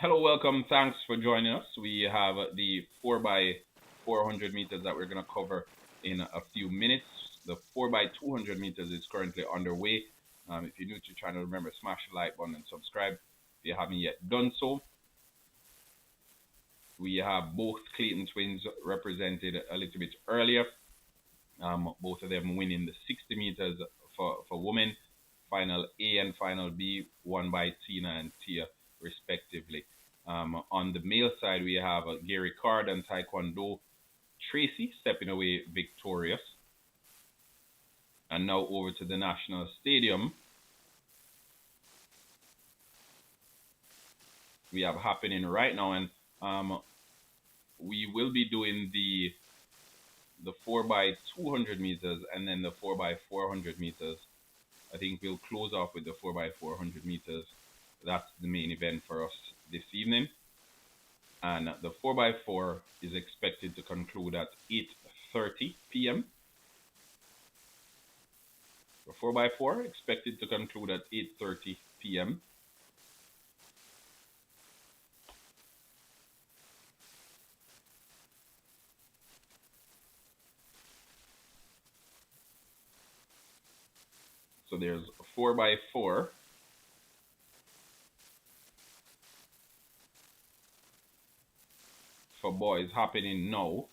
Hello, welcome. Thanks for joining us. We have the 4 by 400 meters that we're going to cover in a few minutes. The 4 by 200 meters is currently underway. If you're new to the channel, remember smash the like button and subscribe if you haven't yet done so. We have both Clayton twins represented a little bit earlier. Both of them winning the 60 meters for women. Final A and Final B, won by Tina and Tia, respectively. On the male side, we have Gary Card and Taekwondo Tracy stepping away victorious. And now over to the National Stadium. We have happening right now, and we will be doing the 4 by 200 meters and then the 4 by 400 meters. I think we'll close off with the 4 by 400 meters. That's the main event for us this evening. And the 4 by 4 is expected to conclude at 8:30 p.m. The 4 by 4 expected to conclude at 8:30 p.m. So there's a 4 by 4. For boys happening now.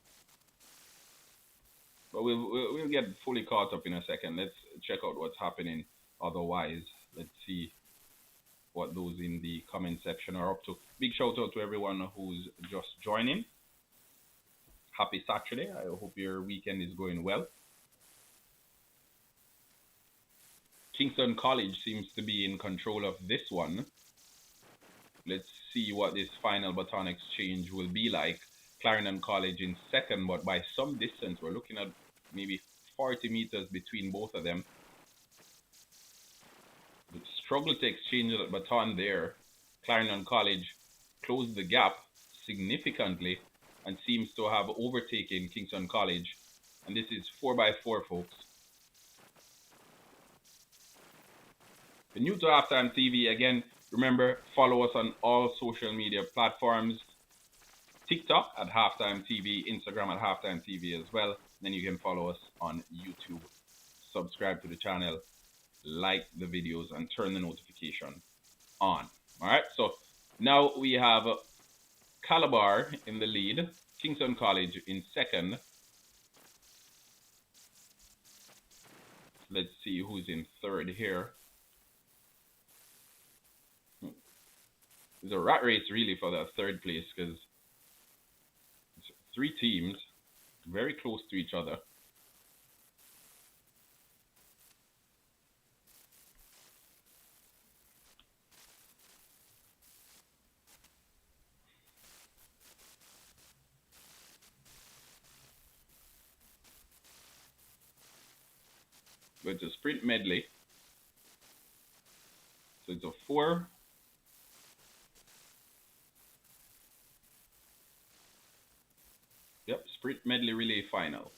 But we'll get fully caught up in a second. Let's check out what's happening otherwise. Let's see what those in the comment section are up to. Big shout out to everyone who's just joining. Happy Saturday. I hope your weekend is going well. Kingston College seems to be in control of this one. Let's see what this final baton exchange will be like. Clarendon College in second, but by some distance. We're looking at maybe 40 meters between both of them. The struggle to exchange the baton there. Clarendon College closed the gap significantly and seems to have overtaken Kingston College. And this is 4 by 4, folks. If you're new to Halftime TV, again, remember, follow us on all social media platforms. TikTok at Halftime TV, Instagram at Halftime TV as well. Then you can follow us on YouTube. Subscribe to the channel, like the videos, and turn the notification on. All right, so now we have Calabar in the lead, Kingston College in second. Let's see who's in third here. It's a rat race really for the third place because it's 3 teams very close to each other. But it's a sprint medley. So it's a 4. Yep, sprint medley relay final.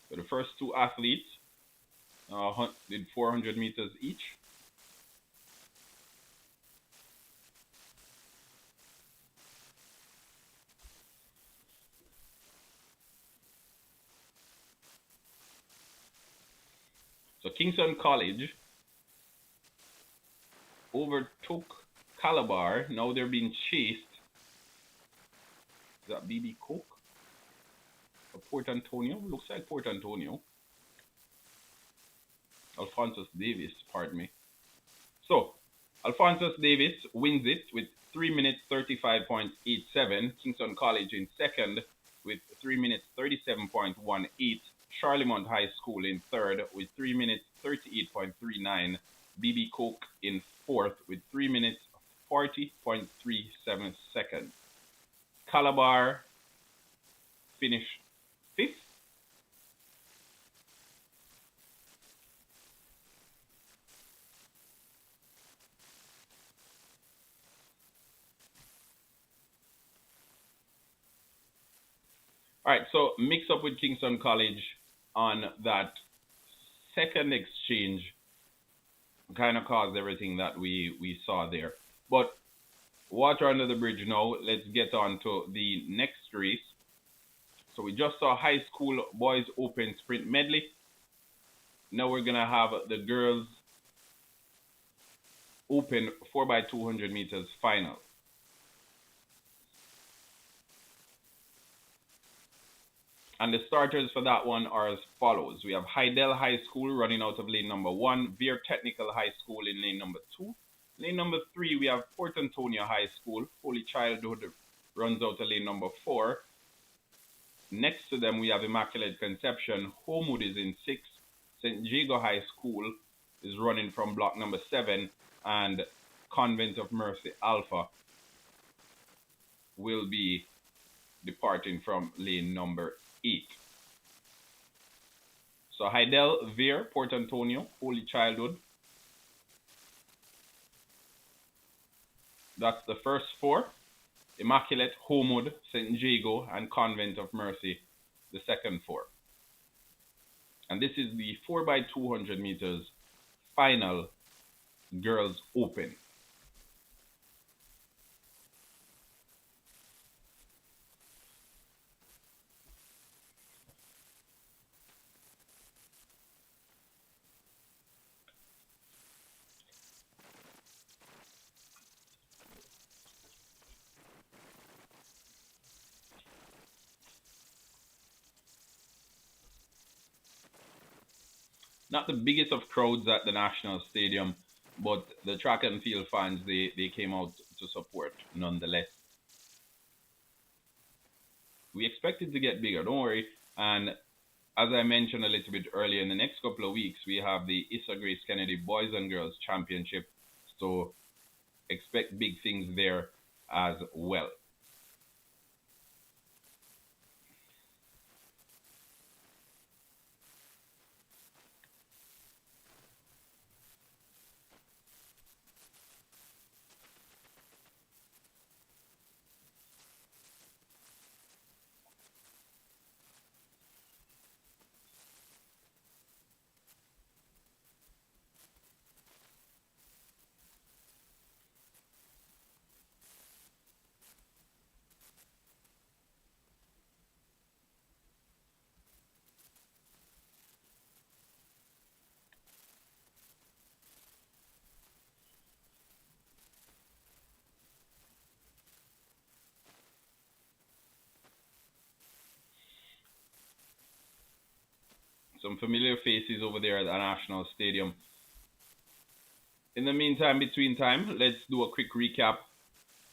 So the first 2 athletes did 400 meters each. So Kingston College overtook Calabar. Now they're being chased. Is that BB Cook? Or Port Antonio? Looks like Port Antonio. Alphonsus Davis, pardon me. So, Alphonsus Davis wins it with 3 minutes 35.87. Kingston College in second with 3 minutes 37.18. Charlemont High School in third with 3 minutes 38.39. BB Cook in fourth with 3 minutes 40.37 seconds. Calabar finished 5th. All right, so mix up with Kingston College on that second exchange kind of caused everything that we saw there. But water under the bridge now. Let's get on to the next race. So we just saw high school boys open sprint medley. Now we're gonna have the girls open 4 by 200 meters final. And the starters for that one are as follows. We have Hydel High School running out of lane number 1, Veer Technical High School in lane number 2. Lane number 3, we have Port Antonio High School, Holy Childhood runs out of lane number 4. Next to them, we have Immaculate Conception, Homewood is in 6, St. Jago High School is running from block number 7, and Convent of Mercy Alpha will be departing from lane number 8. So Hydel, Veer, Port Antonio, Holy Childhood. That's the first 4. Immaculate, Homewood, St. Jago, and Convent of Mercy, the second 4. And this is the 4 by 200 meters final girls open. Not the biggest of crowds at the National Stadium, but the track and field fans, they came out to support nonetheless. We expect it to get bigger, don't worry. And as I mentioned a little bit earlier, in the next couple of weeks, we have the Issa Grace Kennedy Boys and Girls Championship. So expect big things there as well. Some familiar faces over there at the National Stadium. In the meantime, between time, let's do a quick recap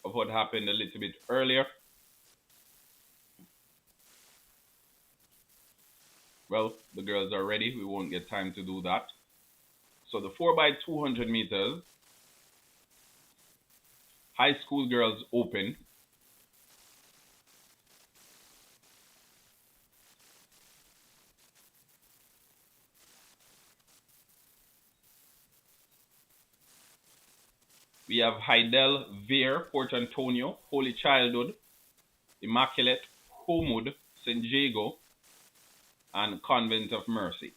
of what happened a little bit earlier. Well, the girls are ready. We won't get time to do that. So the 4 by 200 meters, high school girls open. We have Hydel, Veer, Port Antonio, Holy Childhood, Immaculate, Homewood, St. Jago, and Convent of Mercy.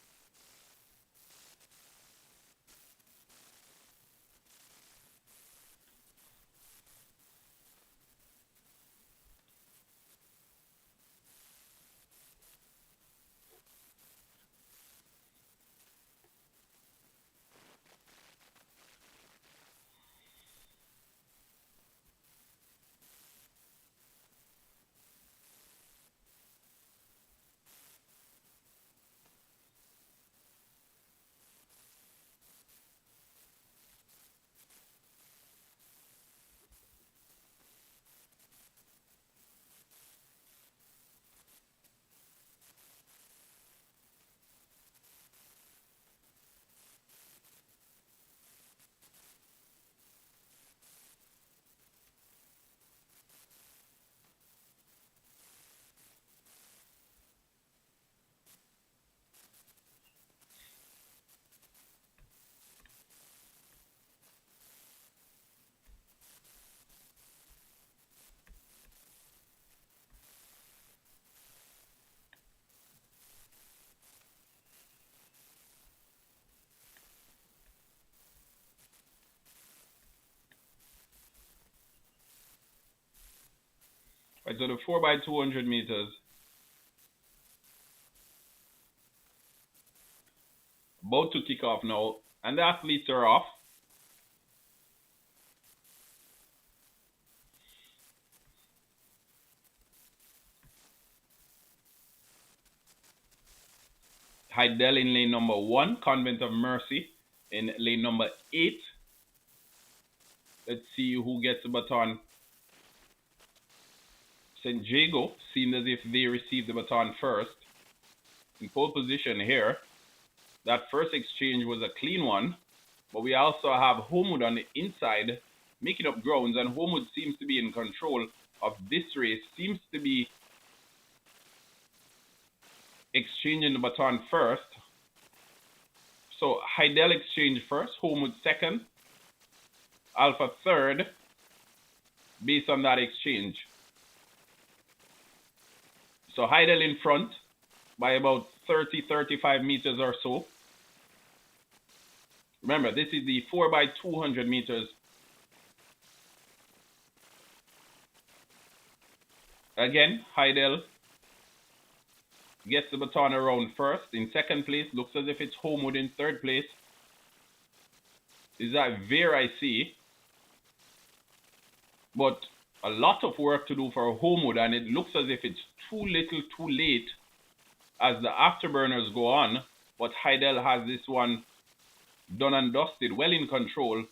Right, so the 4 by 200 meters, about to kick off now, and the athletes are off. Heidel in lane number 1, Convent of Mercy in lane number 8. Let's see who gets the baton. St. Jago seemed as if they received the baton first. In pole position here, that first exchange was a clean one, but we also have Homewood on the inside making up grounds, and Homewood seems to be in control of this race, seems to be exchanging the baton first. So Heidel exchange first, Homewood second, Alpha third, based on that exchange. So Heidel in front by about 30-35 meters or so. Remember, this is the 4 by 200 meters. Again, Heidel gets the baton around first. In second place, looks as if it's Homewood in third place. Is that Veer I see? But a lot of work to do for Homewood, and it looks as if it's too little too late as the afterburners go on. But Heidel has this one done and dusted, well in control.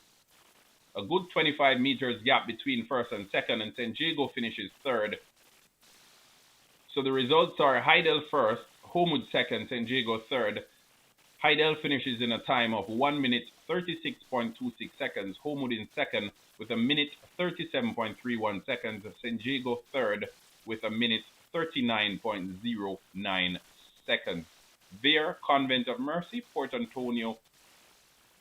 A good 25 meters gap between first and second, and St. Jago finishes third. So the results are Heidel first, Homewood second, St. Jago third. Heidel finishes in a time of 1 minute 36.26 seconds. Homewood in second with a minute 37.31 seconds. St. Jago third with a minute 39.09 seconds. There, Convent of Mercy, Port Antonio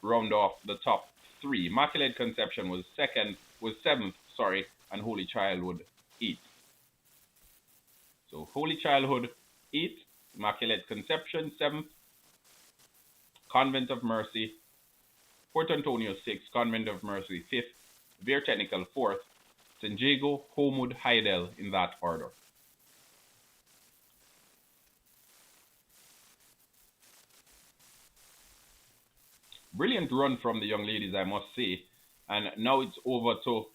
round off the top three. Immaculate Conception was seventh, and Holy Childhood 8th. So Holy Childhood 8th, Immaculate Conception 7th, Convent of Mercy, Port Antonio 6th, Convent of Mercy 5th, Veer Technical 4th, St. Jago, Homewood, Heidel in that order. Brilliant run from the young ladies, I must say. And now it's over to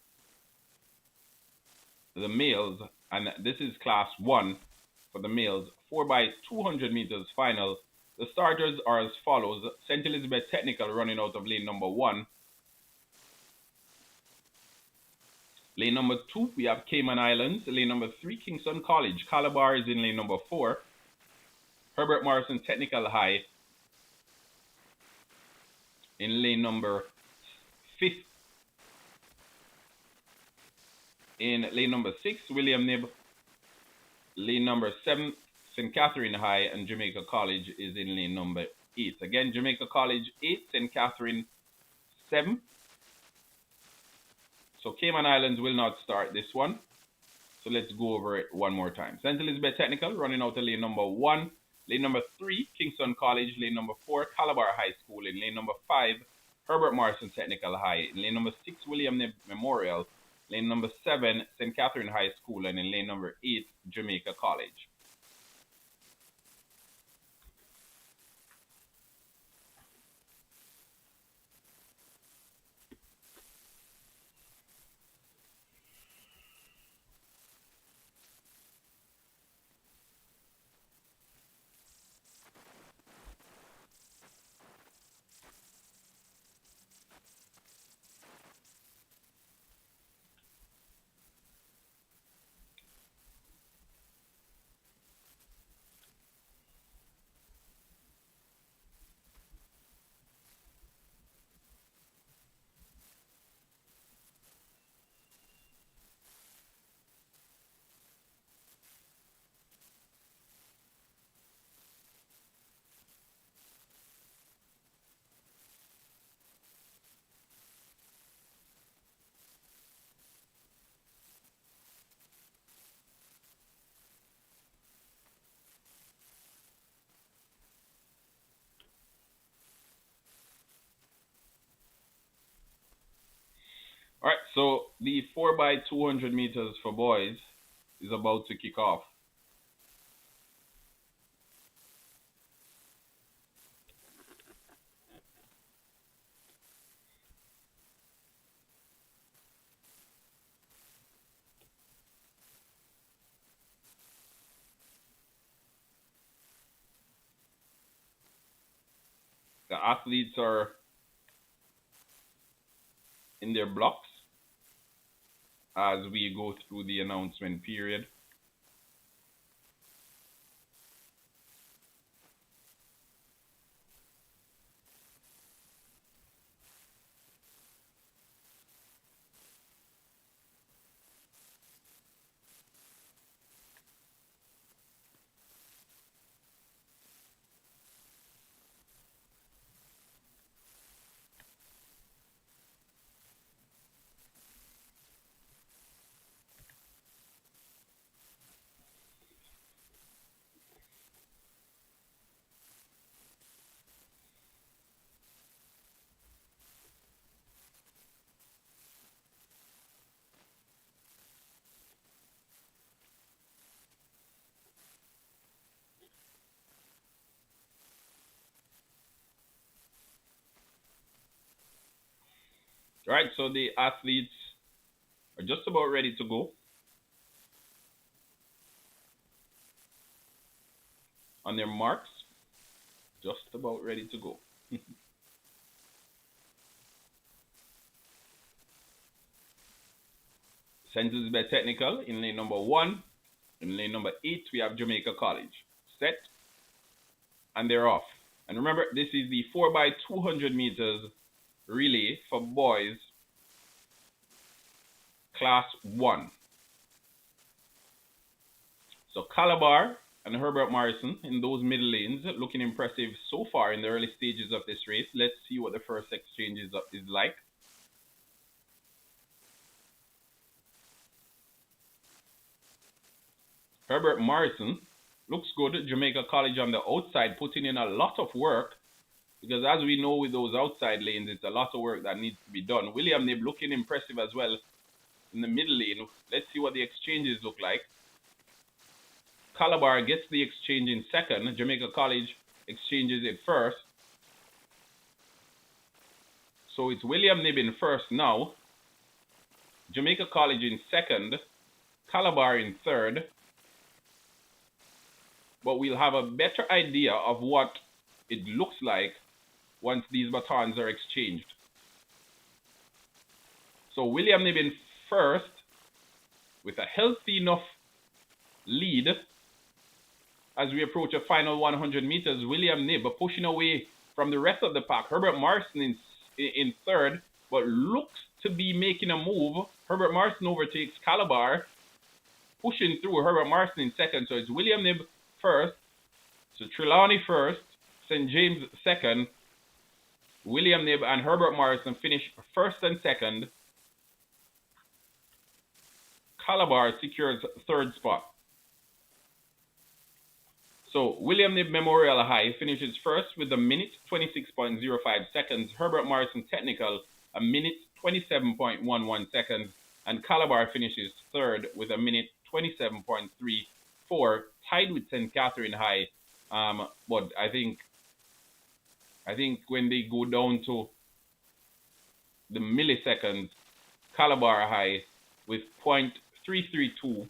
the males, and this is class 1 for the males, 4 by 200 meters final. The starters are as follows. St. Elizabeth Technical running out of lane number 1. Lane number 2, we have Cayman Islands. Lane number 3, Kingston College. Calabar is in lane number 4. Herbert Morrison Technical High in lane number 5. In lane number 6, William Nib. Lane number 7, St. Catherine High, and Jamaica College is in lane number 8. Again, Jamaica College 8, St. Catherine 7. So Cayman Islands will not start this one. So let's go over it one more time. St. Elizabeth Technical running out of lane number 1. Lane number 3, Kingston College. Lane number 4, Calabar High School. In lane number 5, Herbert Morrison Technical High. In lane number 6, William Nib Memorial. Lane number 7, St. Catherine High School. And in lane number 8, Jamaica College. All right, so the 4 by 200 meters for boys is about to kick off. The athletes are in their blocks as we go through the announcement period. Right, so the athletes are just about ready to go. On their marks, just about ready to go. Centers by Technical in lane number 1. In lane number 8, we have Jamaica College. Set, and they're off. And remember, this is the 4x200 meters relay for boys, class 1. So Calabar and Herbert Morrison in those middle lanes, looking impressive so far in the early stages of this race. Let's see what the first exchange is like. Herbert Morrison looks good. Jamaica College on the outside, putting in a lot of work, because as we know with those outside lanes, it's a lot of work that needs to be done. William Nib looking impressive as well in the middle lane. Let's see what the exchanges look like. Calabar gets the exchange in second. Jamaica College exchanges it first. So it's William Nib in first now. Jamaica College in second. Calabar in third. But we'll have a better idea of what it looks like once these batons are exchanged. So William Nib in first with a healthy enough lead. As we approach a final 100 meters, William Nib pushing away from the rest of the pack. Herbert Morrison in third, but looks to be making a move. Herbert Morrison overtakes Calabar, pushing through. Herbert Morrison in second, so it's William Nib first. So Trelawney first, St. James second. William Nib and Herbert Morrison finish first and second. Calabar secures third spot. So William Nib Memorial High finishes first with a minute 26.05 seconds. Herbert Morrison Technical a minute 27.11 seconds. And Calabar finishes third with a minute 27.34, tied with St. Catherine High. But I think when they go down to the milliseconds, Calabar High with 0.332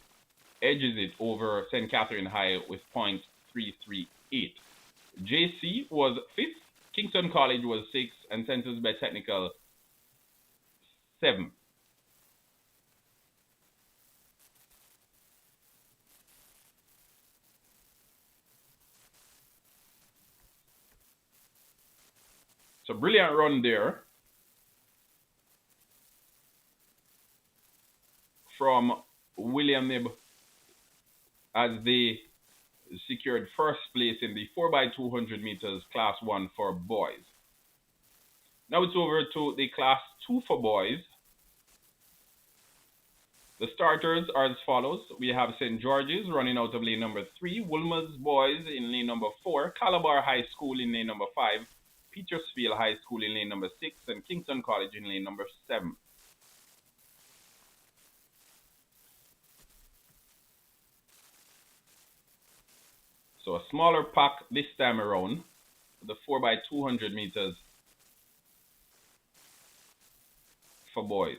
edges it over St. Catherine High with 0.338. JC was 5th, Kingston College was 6th, and Centers by Technical 7th. So brilliant run there from William Nib as they secured first place in the 4x200 meters class 1 for boys. Now it's over to the class 2 for boys. The starters are as follows. We have St. George's running out of lane number 3, Woolmer's Boys in lane number 4, Calabar High School in lane number 5, Petersfield High School in lane number 6, and Kingston College in lane number 7. So a smaller pack this time around, the 4 by 200 meters for boys.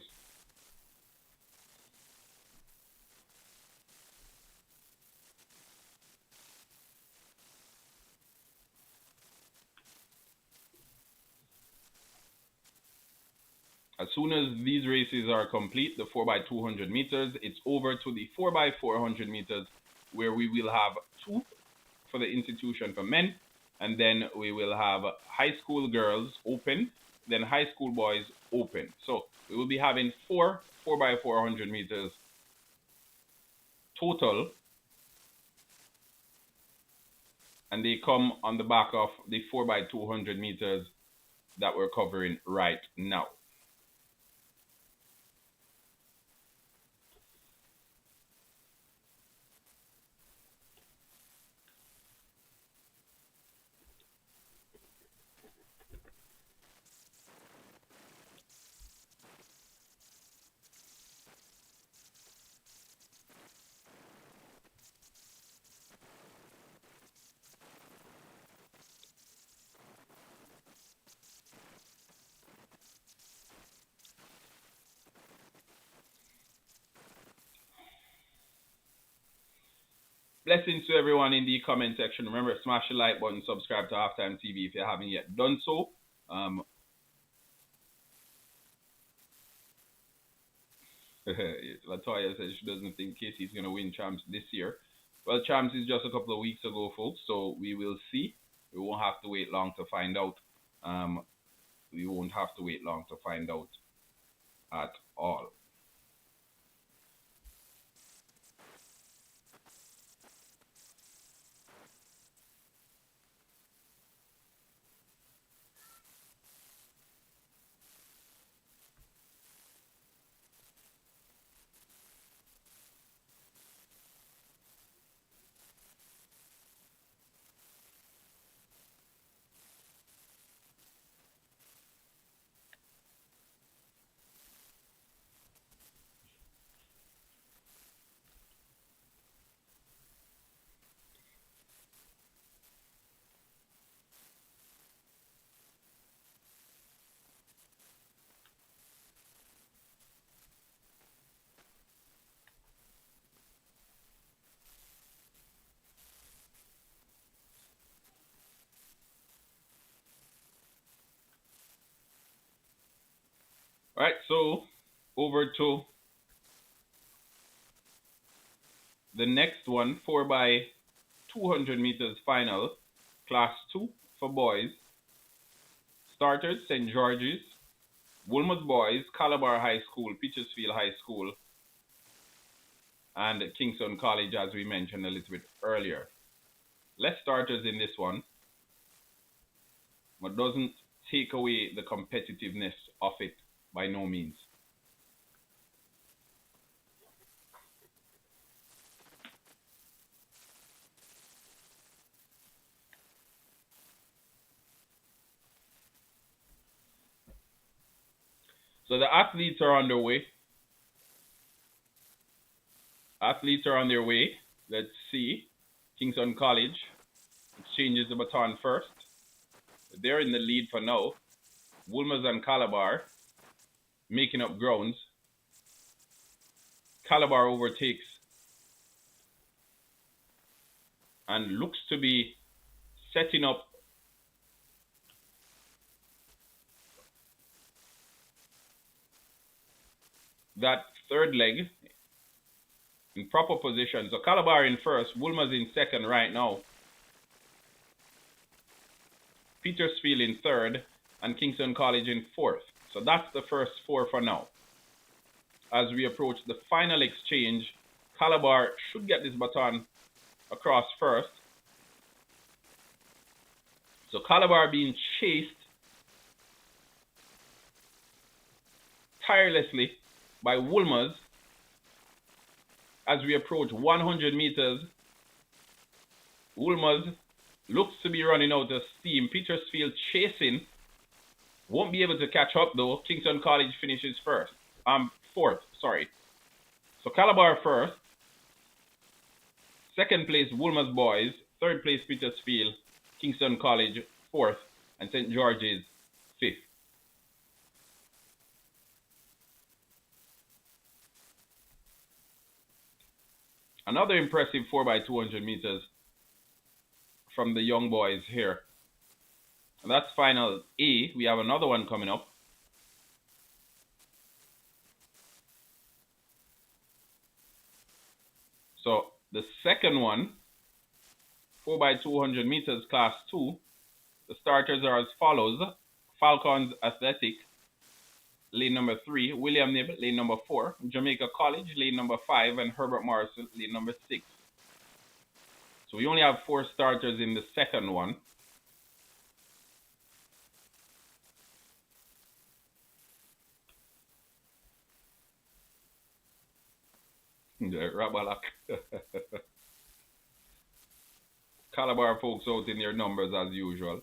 As soon as these races are complete, the 4 by 200 meters, it's over to the 4 by 400 meters, where we will have two for the institution for men, and then we will have high school girls open, then high school boys open. So we will be having four 4 by 400 meters total, and they come on the back of the 4 by 200 meters that we're covering right now. Blessings to everyone in the comment section. Remember, smash the like button, subscribe to Halftime TV if you haven't yet done so. Latoya says she doesn't think Casey's going to win Champs this year. Well, Champs is just a couple of weeks ago, folks, so we will see. We won't have to wait long to find out. We won't have to wait long to find out at all. All right, so over to the next one, 4 by 200 meters final, class 2 for boys. Starters, St. George's, Woolworth Boys, Calabar High School, Petersfield High School, and Kingston College, as we mentioned a little bit earlier. Less starters in this one, but doesn't take away the competitiveness of it by no means. So the athletes are underway. Athletes are on their way. Let's see. Kingston College exchanges the baton first. They're in the lead for now. Woolworth and Calabar making up grounds. Calabar overtakes and looks to be setting up that third leg in proper position. So Calabar in first, Woolworth in second right now. Petersfield in third, and Kingston College in fourth. So that's the first four for now. As we approach the final exchange, Calabar should get this baton across first. So Calabar being chased tirelessly by Woolworth as we approach 100 meters. Woolworth looks to be running out of steam. Petersfield chasing. Won't be able to catch up though. Kingston College finishes fourth, sorry. So Calabar first. Second place, Woolworth Boys. Third place, Petersfield. Kingston College, fourth. And St. George's, fifth. Another impressive 4x200 meters from the young boys here. And that's final A. We have another one coming up. So the second one, 4x200 meters, class 2. The starters are as follows. Falcons Athletic, lane number 3. William Nib, lane number 4. Jamaica College, lane number 5. And Herbert Morrison, lane number 6. So we only have 4 starters in the second one. The Rabalak. Calabar folks out in their numbers as usual.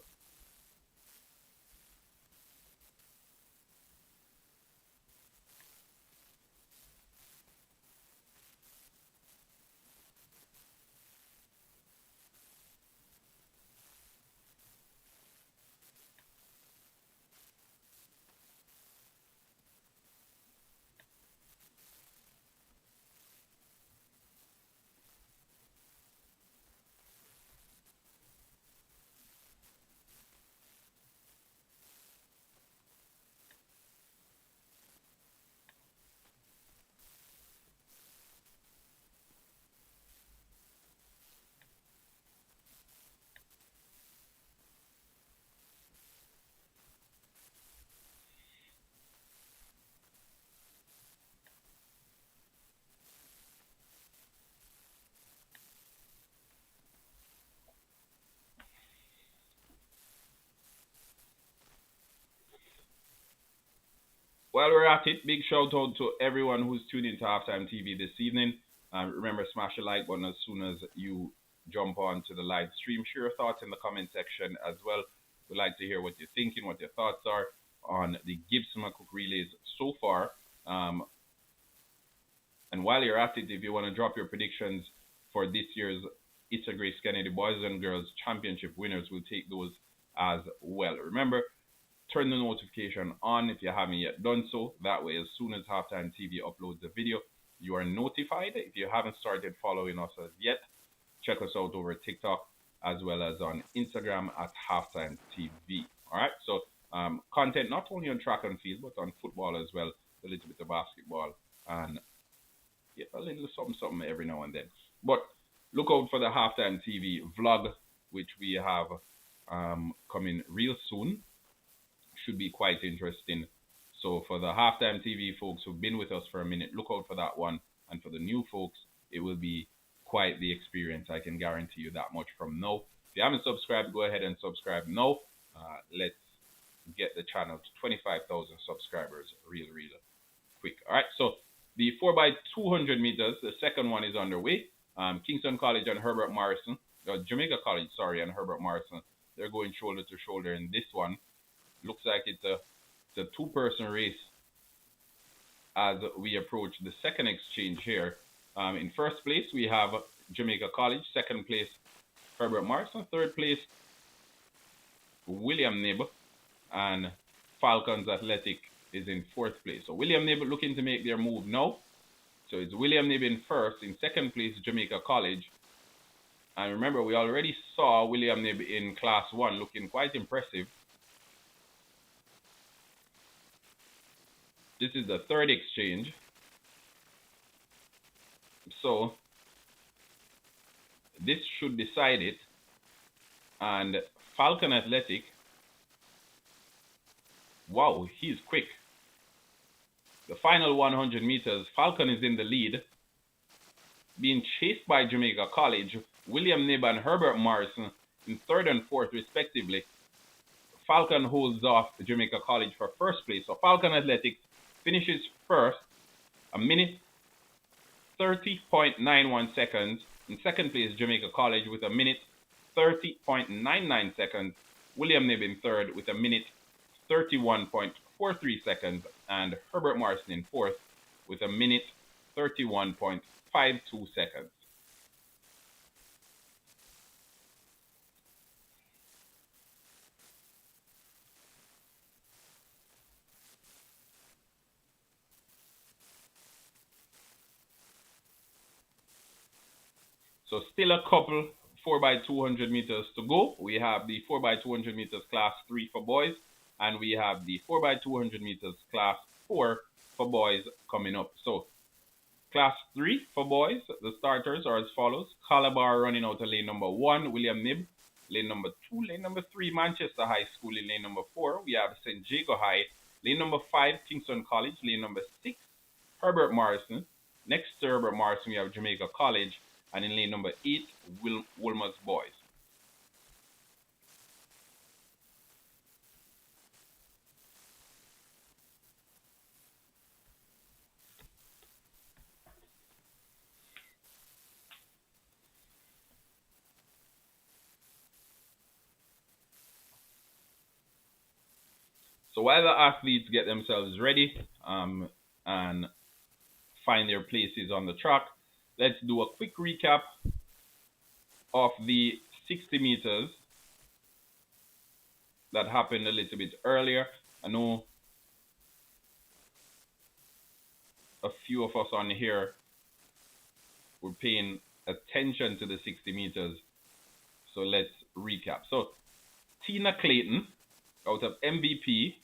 While we're at it, big shout out to everyone who's tuned into Halftime TV this evening. Remember, smash the like button as soon as you jump on to the live stream. Share your thoughts in the comment section as well. We'd like to hear what you're thinking, what your thoughts are on the Gibson McCook relays so far. And while you're at it, if you want to drop your predictions for this year's It's a Grace Kennedy Boys and Girls Championship winners, we'll take those as well. Remember, turn the notification on if you haven't yet done so. That way, as soon as Halftime TV uploads a video, you are notified. If you haven't started following us as yet, check us out over TikTok as well as on Instagram at Halftime TV. All right, so content not only on track and field, but on football as well, a little bit of basketball, and yeah, a little something every now and then. But look out for the Halftime TV vlog, which we have coming real soon. Should be quite interesting. So for the Halftime TV folks who've been with us for a minute, look out for that one. And for the new folks, it will be quite the experience. I can guarantee you that much from now. If you haven't subscribed, go ahead and subscribe now. Let's get the channel to 25,000 subscribers real quick. All right, so the 4x200 meters, the second one is underway. Kingston College and Herbert Morrison, Jamaica College, sorry, and Herbert Morrison, they're going shoulder to shoulder in this one. Looks like it's a two-person race as we approach the second exchange here. In first place, we have Jamaica College. Second place, Herbert Morrison. Third place, William Nib. And Falcons Athletic is in fourth place. So William Nib looking to make their move now. So it's William Nib in first. In second place, Jamaica College. And remember, we already saw William Nib in Class 1 looking quite impressive. This is the third exchange. So this should decide it. And Falcon Athletic, wow, he's quick. The final 100 meters, Falcon is in the lead, being chased by Jamaica College, William Nib and Herbert Morrison in third and fourth respectively. Falcon holds off Jamaica College for first place. So Falcon Athletic finishes first, a minute 30.91 seconds. In second place, Jamaica College with a minute 30.99 seconds. William Nib in third with a minute 31.43 seconds. And Herbert Morrison in fourth with a minute 31.52 seconds. So still a couple 4 by 200 meters to go. We have the 4 by 200 meters class 3 for boys, and we have the 4 by 200 meters class 4 for boys coming up. So class 3 for boys, the starters are as follows. Calabar running out of lane number 1, William Nib. Lane number 2, lane number 3, Manchester High School. In lane number 4, we have St. Jago High. Lane number 5, Kingston College. Lane number 6, Herbert Morrison. Next to Herbert Morrison, we have Jamaica College. And in lane number 8, Wolmer's Boys. So while the athletes get themselves ready and find their places on the track, let's do a quick recap of the 60 meters that happened a little bit earlier. I know a few of us on here were paying attention to the 60 meters. So let's recap. So Tina Clayton out of MVP,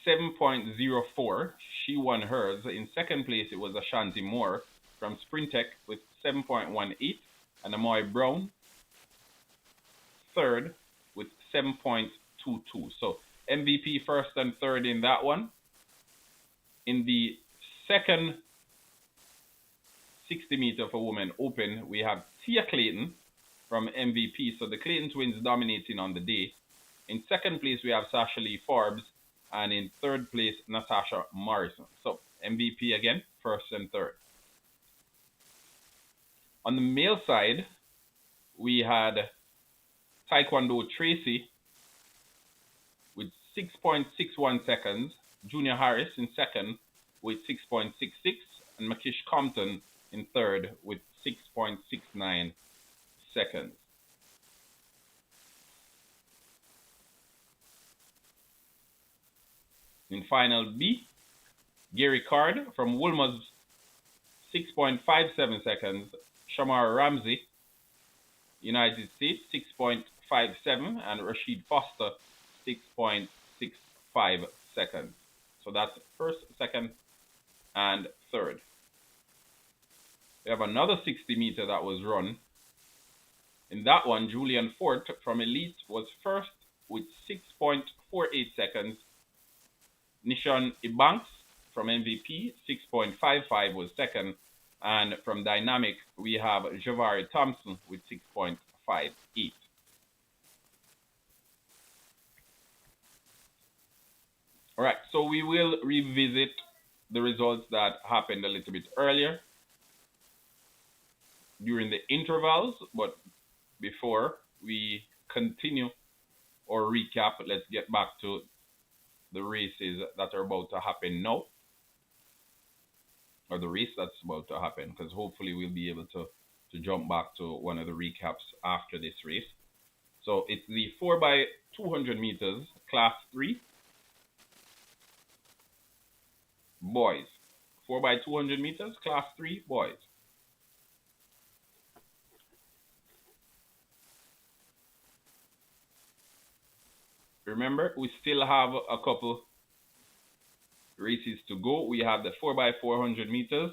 7.04. She won hers. In second place, it was Ashanti Moore from Sprintech with 7.18, and Amoy Brown, third with 7.22. So MVP first and third in that one. In the second 60 meter for women open, we have Tia Clayton from MVP. So the Clayton twins dominating on the day. In second place, we have Sasha Lee Forbes. And in third place, Natasha Morrison. So MVP again, first and third. On the male side, we had Taekwondo Tracy with 6.61 seconds. Junior Harris in second with 6.66. And Makish Compton in third with 6.69 seconds. In final B, Gary Card from Wolmer's 6.57 seconds. Shamar Ramsey, United States, 6.57, and Rashid Foster, 6.65 seconds. So that's first, second, and third. We have another 60 meter that was run. In that one, Julian Fort from Elite was first with 6.48 seconds. Nishon Ibanks from MVP, 6.55 was second. And from Dynamic, we have Javari Thompson with 6.58. All right, so we will revisit the results that happened a little bit earlier during the intervals, but before we continue or recap, let's get back to the races that are about to happen now, or the race that's about to happen, because hopefully we'll be able to jump back to one of the recaps after this race. So it's the 4 by 200 meters, class 3, boys. 4 by 200 meters, class 3, boys. Remember, we still have a couple races to go. We have the 4 by 400 meters.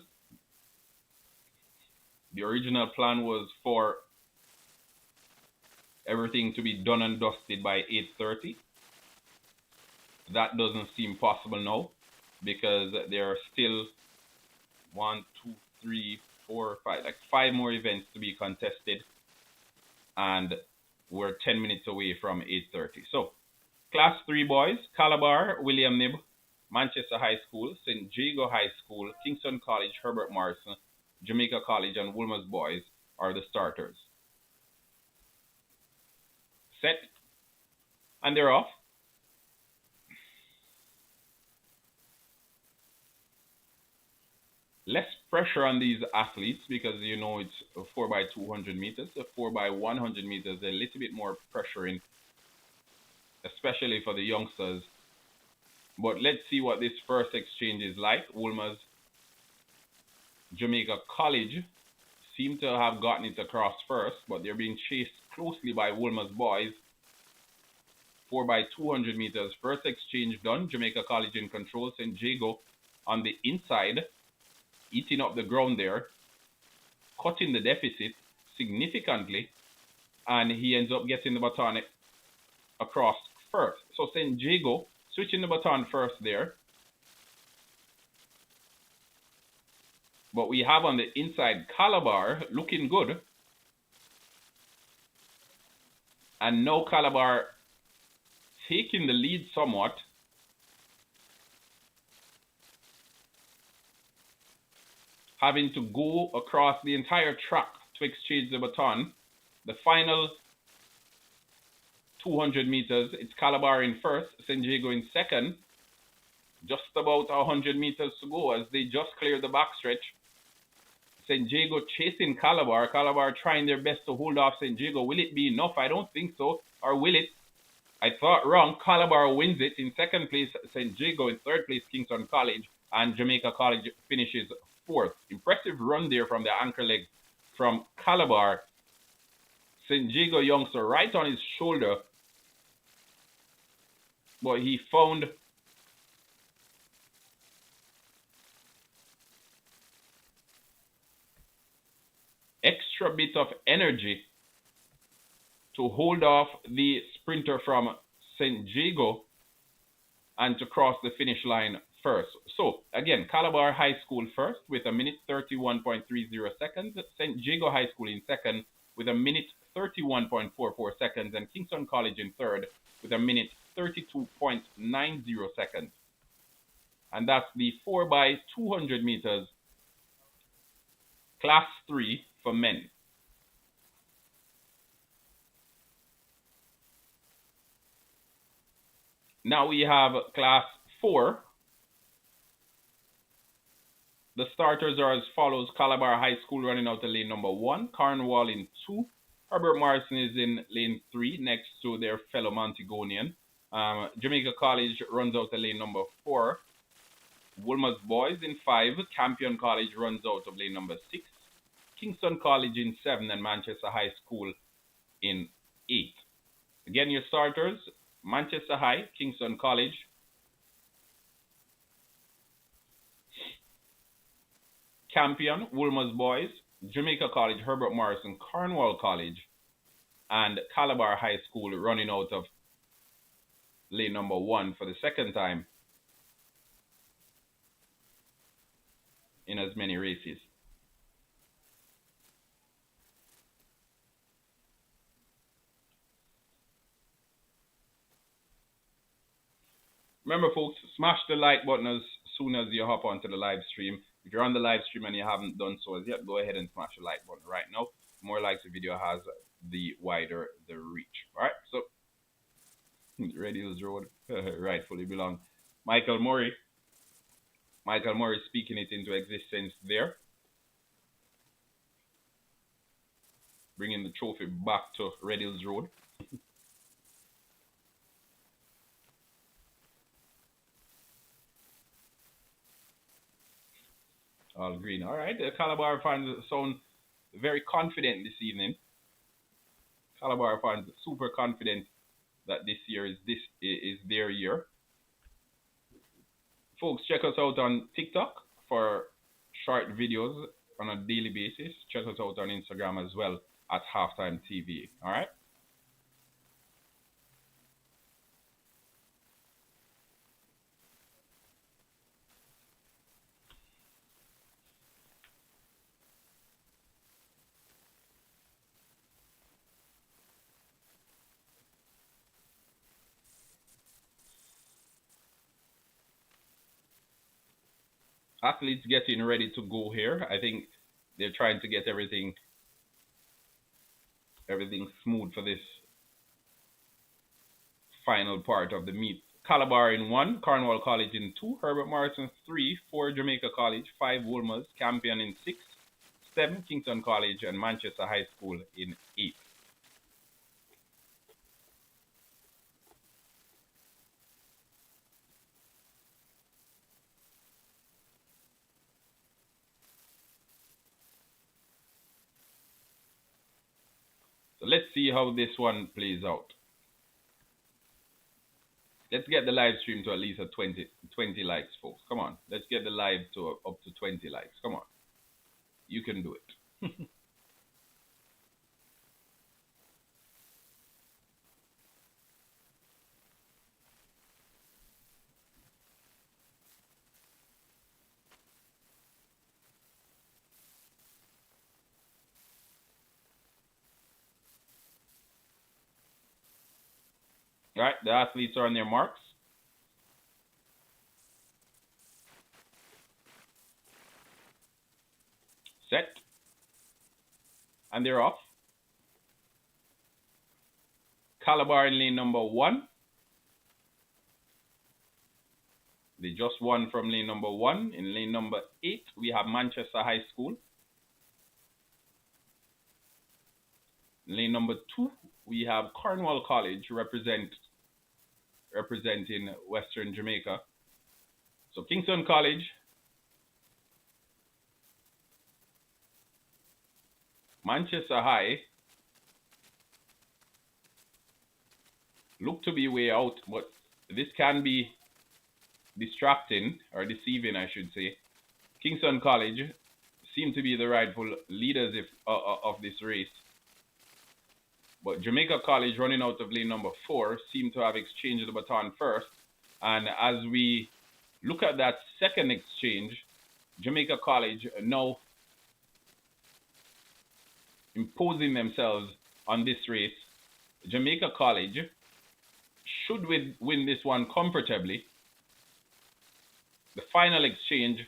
The original plan was for everything to be done and dusted by 8:30. That doesn't seem possible now because there are still 1, 2, 3, 4, 5, like 5 more events to be contested, and we're 10 minutes away from 8:30. So, class 3 boys, Calabar, William Nib, Manchester High School, St. Jago High School, Kingston College, Herbert Morrison, Jamaica College, and Wolmer's Boys are the starters. Set, and they're off. Less pressure on these athletes because you know it's a 4 by 200 meters. A 4 by 100 meters, a little bit more pressure in, especially for the youngsters. But let's see what this first exchange is like. Wolmer's Jamaica College seem to have gotten it across first, but they're being chased closely by Wolmer's boys. 4 by 200 meters. First exchange done. Jamaica College in control. St. Jago on the inside, eating up the ground there, cutting the deficit significantly, and he ends up getting the baton across first. So St. Jago switching the baton first there. But we have on the inside Calabar looking good. And now Calabar taking the lead somewhat. Having to go across the entire track to exchange the baton. The final 200 meters, it's Calabar in first, St. Jago in second. Just about 100 meters to go as they just clear the backstretch. St. Jago chasing Calabar. Calabar trying their best to hold off St. Jago. Will it be enough? I don't think so. Or will it? I thought wrong. Calabar wins it. In second place, St. Jago. In third place, Kingston College. And Jamaica College finishes fourth. Impressive run there from the anchor leg from Calabar. St. Jago youngster right on his shoulder. But he found extra bit of energy to hold off the sprinter from St. Jago and to cross the finish line first. So, again, Calabar High School first with a minute 31.30 seconds. St. Jago High School in second with a minute 31.44 seconds. And Kingston College in third with a minute 32.90 seconds. And that's the 4 by 200 meters Class 3 for men. Now we have Class 4. The starters are as follows. Calabar High School running out to lane number 1. Cornwall in 2. Herbert Morrison is in lane 3 next to their fellow Montegonian. Jamaica College runs out to lane number 4. Wolmer's Boys in 5. Campion College runs out of lane number 6. Kingston College in 7 and Manchester High School in 8. Again, your starters, Manchester High, Kingston College, Campion, Wolmer's Boys, Jamaica College, Herbert Morrison, Cornwall College, and Calabar High School running out of lane number 1 for the second time in as many races. Remember, folks, smash the like button as soon as you hop onto the live stream. If you're on the live stream and you haven't done so as yet, go ahead and smash the like button right now. The more likes the video has, the wider the reach. All right, so Red Hills Road rightfully belong. Michael Murray speaking it into existence there. Bringing the trophy back to Red Hills Road. All green. All right. The Calabar fans sound very confident this evening. Calabar fans super confident that this year is their year. Folks, check us out on TikTok for short videos on a daily basis. Check us out on Instagram as well at Halftime TV. All right. Athletes getting ready to go here. I think they're trying to get everything smooth for this final part of the meet. Calabar in 1, Cornwall College in 2, Herbert Morrison 3, 4 Jamaica College, 5 Wolmer's, Campion in 6, 7 Kingston College, and Manchester High School in 8. let's see how this one plays out. Let's get the live stream to at least a 20 likes, folks. Come on. Let's get the live to up to 20 likes. Come on. You can do it. All right, the athletes are on their marks. Set. And they're off. Calabar in lane number 1. They just won from lane number 1. In lane number 8, we have Manchester High School. In lane number 2, we have Cornwall College representing Western Jamaica. So Kingston College, Manchester High look to be way out, but this can be distracting or deceiving, I should say. Kingston College seem to be the rightful leaders of this race. But Jamaica College, running out of lane number 4, seem to have exchanged the baton first. And as we look at that second exchange, Jamaica College now imposing themselves on this race. Jamaica College should win this one comfortably. The final exchange,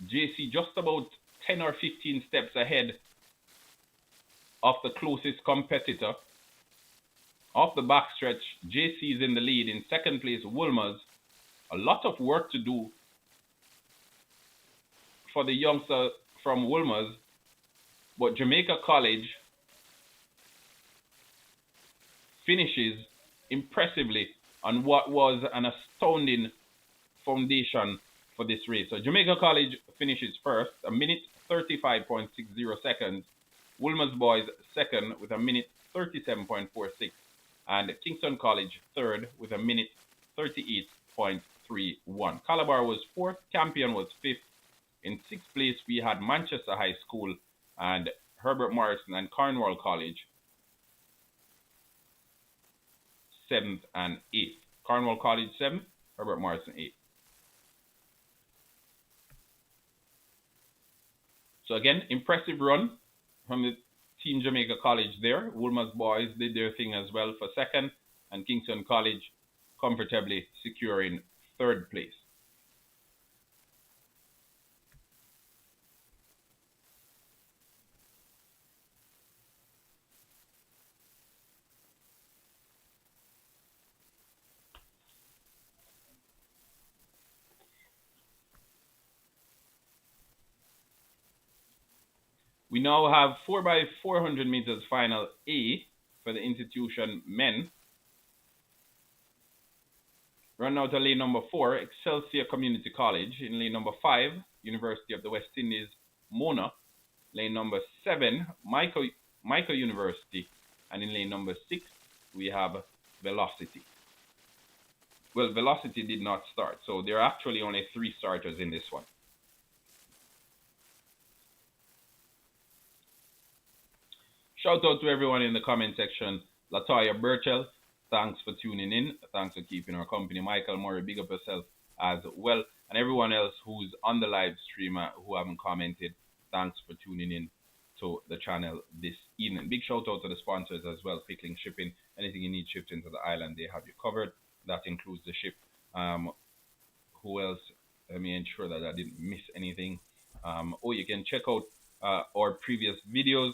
JC just about 10 or 15 steps ahead of the closest competitor. Off the backstretch, JC is in the lead. In second place, Wolmer's. A lot of work to do for the youngster from Wolmer's, but Jamaica College finishes impressively on what was an astounding foundation for this race. So Jamaica College finishes first, a minute 35.60 seconds. Wolmer's Boys second with a minute 37.46. And Kingston College third with a minute 38.31. Calabar was fourth. Campion was fifth. In sixth place, we had Manchester High School and Herbert Morrison and Cornwall College, seventh and eighth. Cornwall College seventh, Herbert Morrison eighth. So again, impressive run from the Team Jamaica College there. Wolmer's Boys did their thing as well for second, and Kingston College comfortably securing third place. We now have 4x400 meters final A for the institution men. Run out of lane number 4, Excelsior Community College. In lane number 5, University of the West Indies, Mona. Lane number 7, Michael University. And in lane number 6, we have Velocity. Well, Velocity did not start, so there are actually only 3 starters in this one. Shout out to everyone in the comment section. Latoya Burchell, thanks for tuning in. Thanks for keeping our company. Michael Murray, big up yourself as well. And everyone else who's on the live stream who haven't commented, thanks for tuning in to the channel this evening. Big shout out to the sponsors as well. Pickling Shipping. Anything you need shipped into the island, they have you covered. That includes the ship. Who else? Let me ensure that I didn't miss anything. You can check out our previous videos.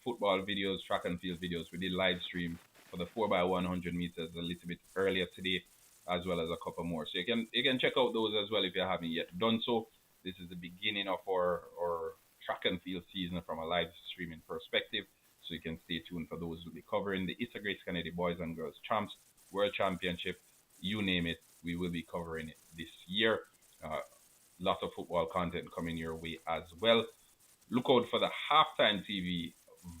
Football videos, track and field videos. We did live stream for the 4x100 meters a little bit earlier today, as well as a couple more. So you can check out those as well if you haven't yet done so. This is the beginning of our track and field season from a live streaming perspective. So you can stay tuned for those. We'll be covering the Easter Grace Kennedy Boys and Girls Champs, World Championship, you name it. We will be covering it this year. Lots of football content coming your way as well. Look out for the Halftime TV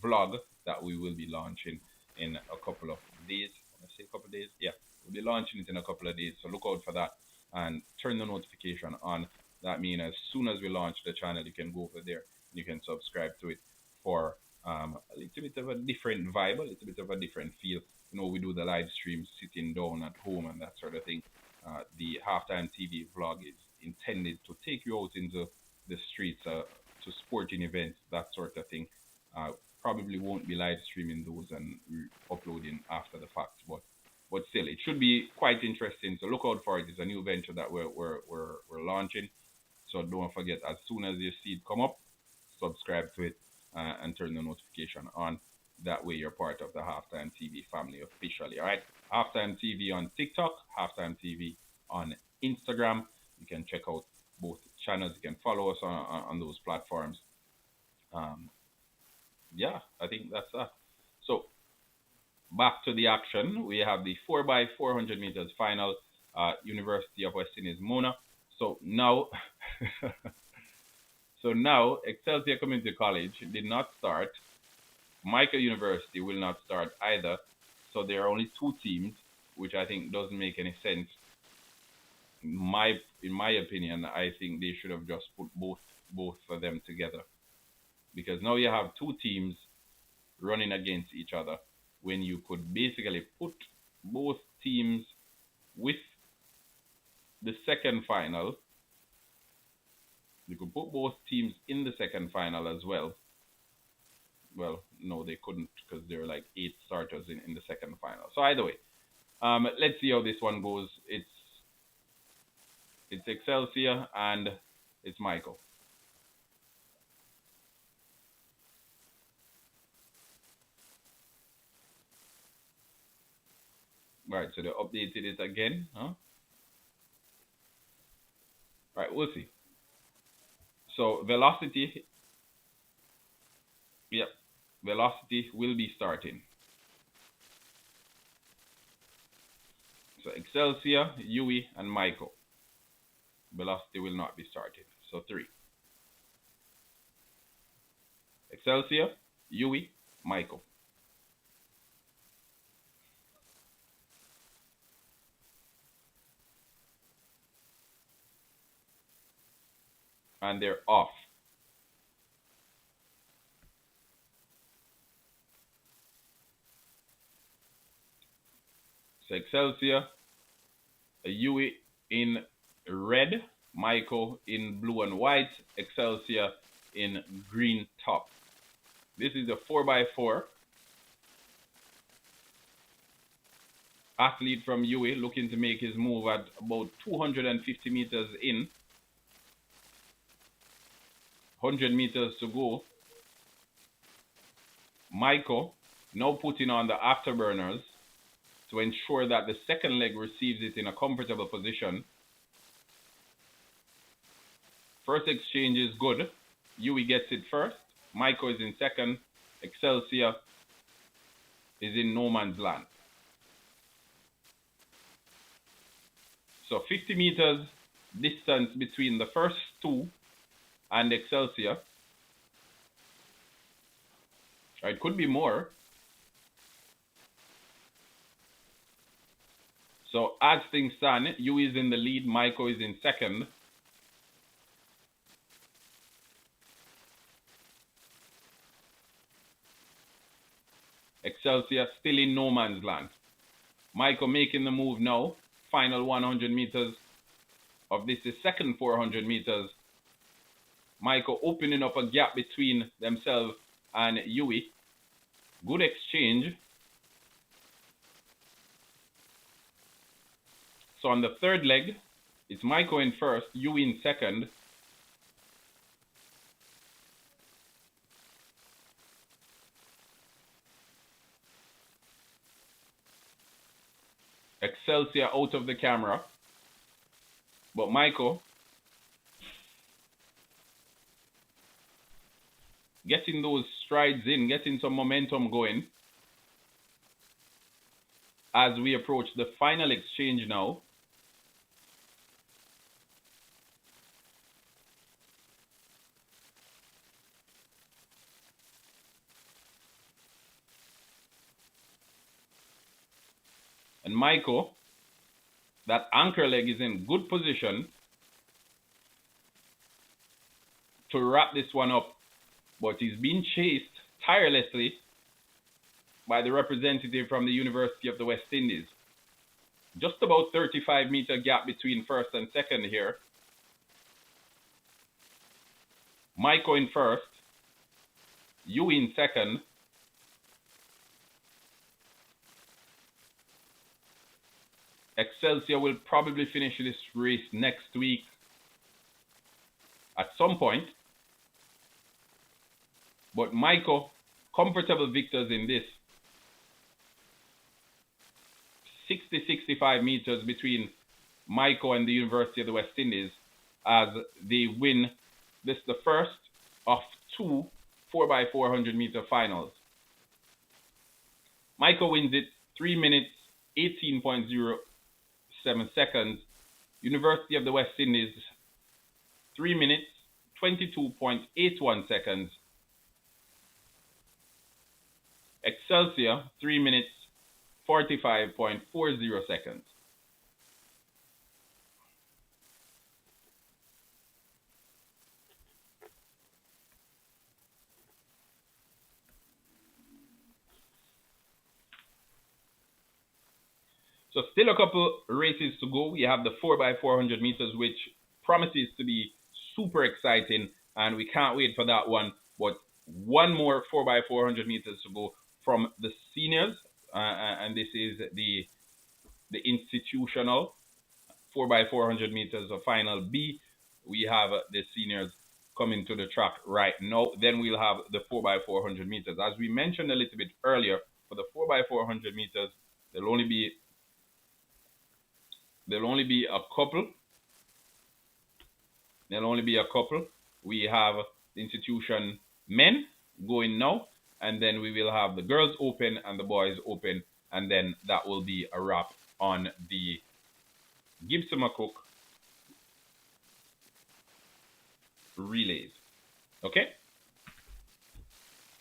vlog that we will be launching in a couple of days. I say a couple of days? Yeah, we'll be launching it in a couple of days. So look out for that and turn the notification on. That means as soon as we launch the channel, you can go over there and you can subscribe to it for a little bit of a different vibe, a little bit of a different feel. You know, we do the live stream sitting down at home and that sort of thing. The Halftime TV vlog is intended to take you out into the streets, to sporting events, that sort of thing. Uh, Probably won't be live streaming those and uploading after the fact, but still, it should be quite interesting. So look out for it. It's a new venture that we're launching. So don't forget, as soon as you see it come up, subscribe to it and turn the notification on. That way, you're part of the Halftime TV family officially. All right, Halftime TV on TikTok, Halftime TV on Instagram. You can check out both channels. You can follow us on those platforms. Um, yeah, I think that's that. So back to the action. We have the 4x400 meters final, University of West Indies Mona. So now, Excelsior Community College did not start. Jamaica University will not start either. So there are only two teams, which I think doesn't make any sense. In my opinion, I think they should have just put both of them together, because now you have two teams running against each other when you could basically put both teams with the second final. You could put both teams in the second final as well. Well, no, they couldn't, because there are like 8 starters in the second final. So either way, let's see how this one goes. It's Excelsior and it's Michael. Right, so they updated it again, huh? Right, we'll see. So velocity, yep, velocity will be starting. So Excelsior, Yui, and Michael. Velocity will not be starting. So 3. Excelsior, Yui, Michael. And they're off. So Excelsior, Yui in red, Michael in blue and white, Excelsior in green top. This is a 4x4. Athlete from Yui looking to make his move at about 250 meters in. 100 meters to go. Michael now putting on the afterburners to ensure that the second leg receives it in a comfortable position. First exchange is good. Yui gets it first. Michael is in second. Excelsior is in no man's land. So 50 meters distance between the first two and Excelsior. It could be more. So as things stand, Yui is in the lead, Michael is in second. Excelsior still in no man's land. Michael making the move now. Final 100 meters of this is second 400 meters. Michael opening up a gap between themselves and Yui. Good exchange. So on the third leg, it's Michael in first, Yui in second. Excelsior out of the camera. But Michael getting those strides in, getting some momentum going as we approach the final exchange now. And Michael, that anchor leg is in good position to wrap this one up, but he's being chased tirelessly by the representative from the University of the West Indies. Just about 35-meter gap between first and second here. Michael in first, you in second. Excelsior will probably finish this race next week at some point. But Michael, comfortable victors in this. 60-65 meters between Michael and the University of the West Indies as they win this the first of two 4x400 meter finals. Michael wins it 3 minutes 18.07 seconds. University of the West Indies 3 minutes 22.81 seconds. Excelsior 3 minutes 45.40 seconds. So still a couple races to go. We have the 4x400 meters, which promises to be super exciting, and we can't wait for that one. But one more 4x400 meters to go from the seniors, and this is the institutional 4x400 meters of final B. We have the seniors coming to the track right now. Then we'll have the 4x400 meters. As we mentioned a little bit earlier, for the 4x400 meters, there'll only be a couple. There'll only be a couple. We have the institution men going now, and then we will have the girls open and the boys open, and then that will be a wrap on the Gibson McCook relays. Okay?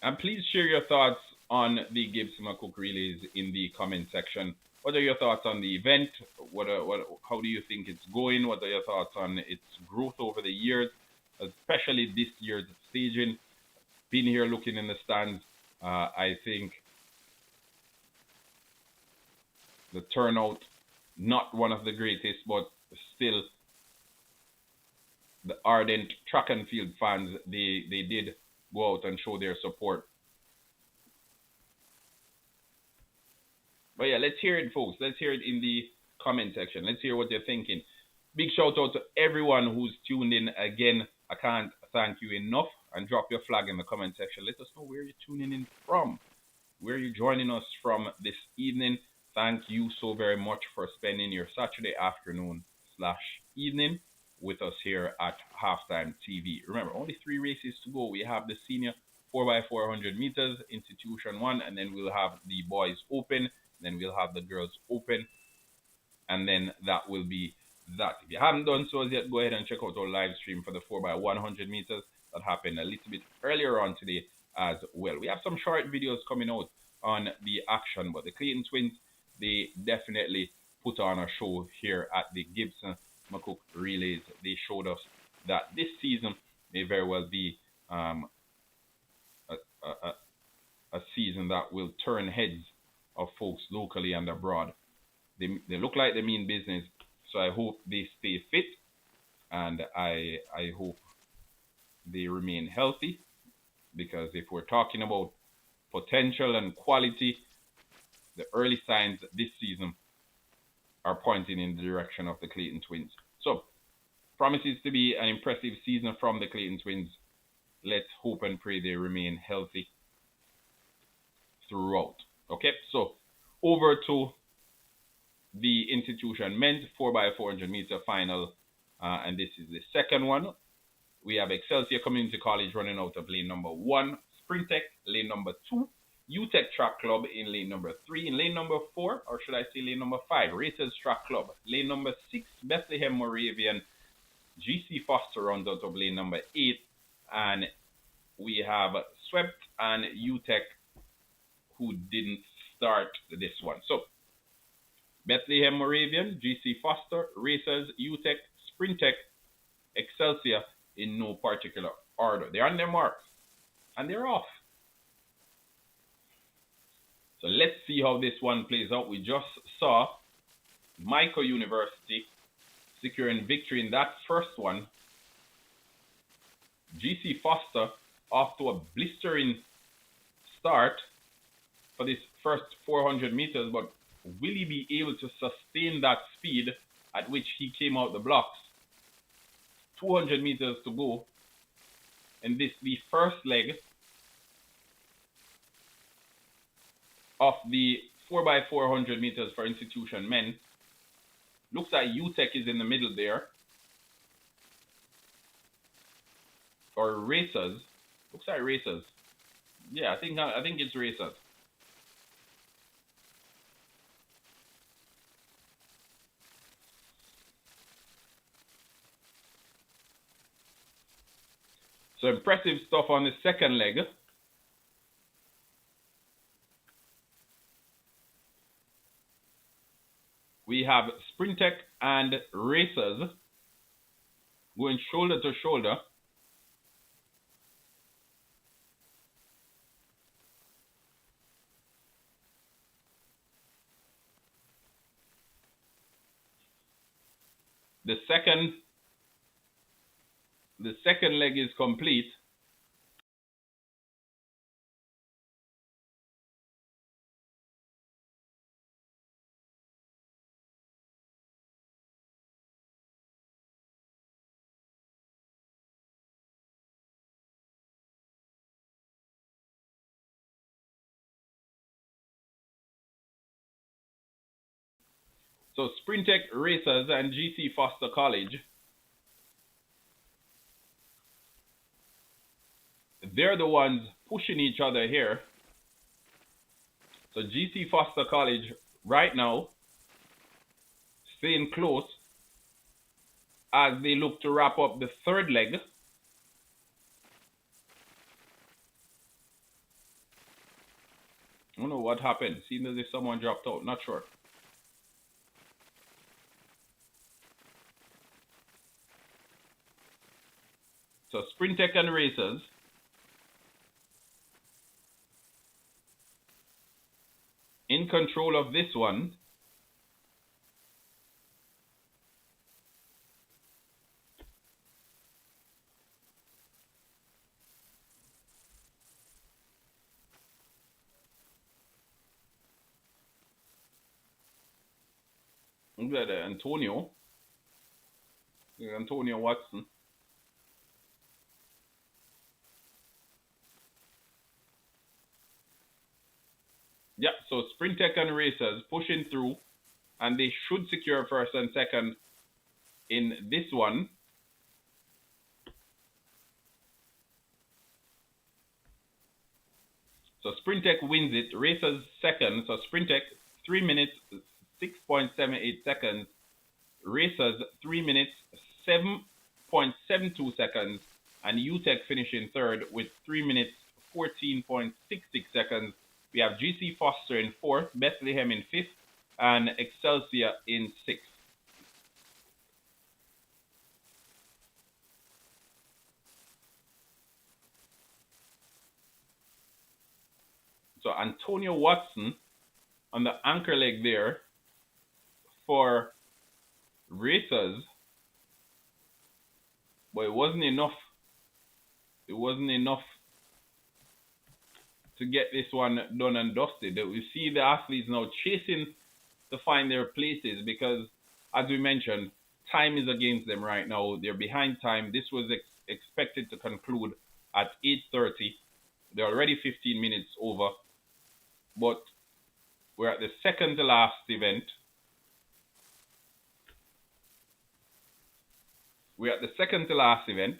And please share your thoughts on the Gibson McCook relays in the comment section. What are your thoughts on the event? How do you think it's going? What are your thoughts on its growth over the years, especially this year's staging? Being here looking in the stands, I think the turnout, not one of the greatest, but still the ardent track and field fans, they did go out and show their support. But yeah, let's hear it, folks. Let's hear it in the comment section. Let's hear what you're thinking. Big shout out to everyone who's tuned in. Again, I can't thank you enough. And drop your flag in the comment section. Let us know where you're tuning in from. Where you're joining us from this evening. Thank you so very much for spending your Saturday afternoon / evening with us here at Halftime TV. Remember, only 3 races to go. We have the senior 4x400 meters, Institution 1, and then we'll have the boys open. Then we'll have the girls open, and then that will be that. If you haven't done so as yet, go ahead and check out our live stream for the 4x100 meters that happened a little bit earlier on today as well. We have some short videos coming out on the action, but the Clayton twins, they definitely put on a show here at the Gibson McCook relays. They showed us that this season may very well be a season that will turn heads of folks locally and abroad. They look like they mean business, so I hope they stay fit, and I hope they remain healthy, because if we're talking about potential and quality, the early signs this season are pointing in the direction of the Clayton twins. So, promises to be an impressive season from the Clayton twins. Let's hope and pray they remain healthy throughout. Okay, so over to the institution men's 4x400 meter final, and this is the second one. We have Excelsior Community College running out of lane number 1, Springtech lane number 2, UTech Track Club in lane number 3, in lane number 4, or should I say lane number 5, Racers Track Club, lane number 6, Bethlehem Moravian, GC Foster runs out of lane number 8, and we have Swept and UTech who didn't start this one. So Bethlehem Moravian, GC Foster, Racers, UTEC, Sprintec, Excelsior in no particular order. They're on their marks and they're off. So let's see how this one plays out. We just saw Michael University securing victory in that first one. GC Foster off to a blistering start for this first 400 meters, but will he be able to sustain that speed at which he came out the blocks? 200 meters to go in this, the first leg of the 4x400 meters for institution men. Looks like UTEC is in the middle there. Or Racers. Looks like Racers. Yeah, I think it's Racers. So impressive stuff on the second leg. We have Sprintec and Racers going shoulder to shoulder. The second leg is complete. So Sprintec, Racers, and GC Foster College, they're the ones pushing each other here. So GC Foster College right now staying close as they look to wrap up the third leg. I don't know what happened. Seems as if someone dropped out. Not sure. So Sprintec and Racers in control of this one. Look at Antonio Watson. Yeah, so Sprintec and Racers pushing through, and they should secure first and second in this one. So Sprintec wins it. Racers second. So Sprintec 3 minutes 6.78 seconds. Racers 3 minutes 7.72 seconds. And UTEC finishing third with 3 minutes 14.66 seconds. We have GC Foster in fourth, Bethlehem in fifth, and Excelsior in sixth. So Antonio Watson on the anchor leg there for Racers, but it wasn't enough. It wasn't enough to get this one done and dusted. We see the athletes now chasing to find their places because, as we mentioned, time is against them right now. They're behind time. This was expected to conclude at 8:30. They're already 15 minutes over, but we're at the second to last event. We're at the second to last event.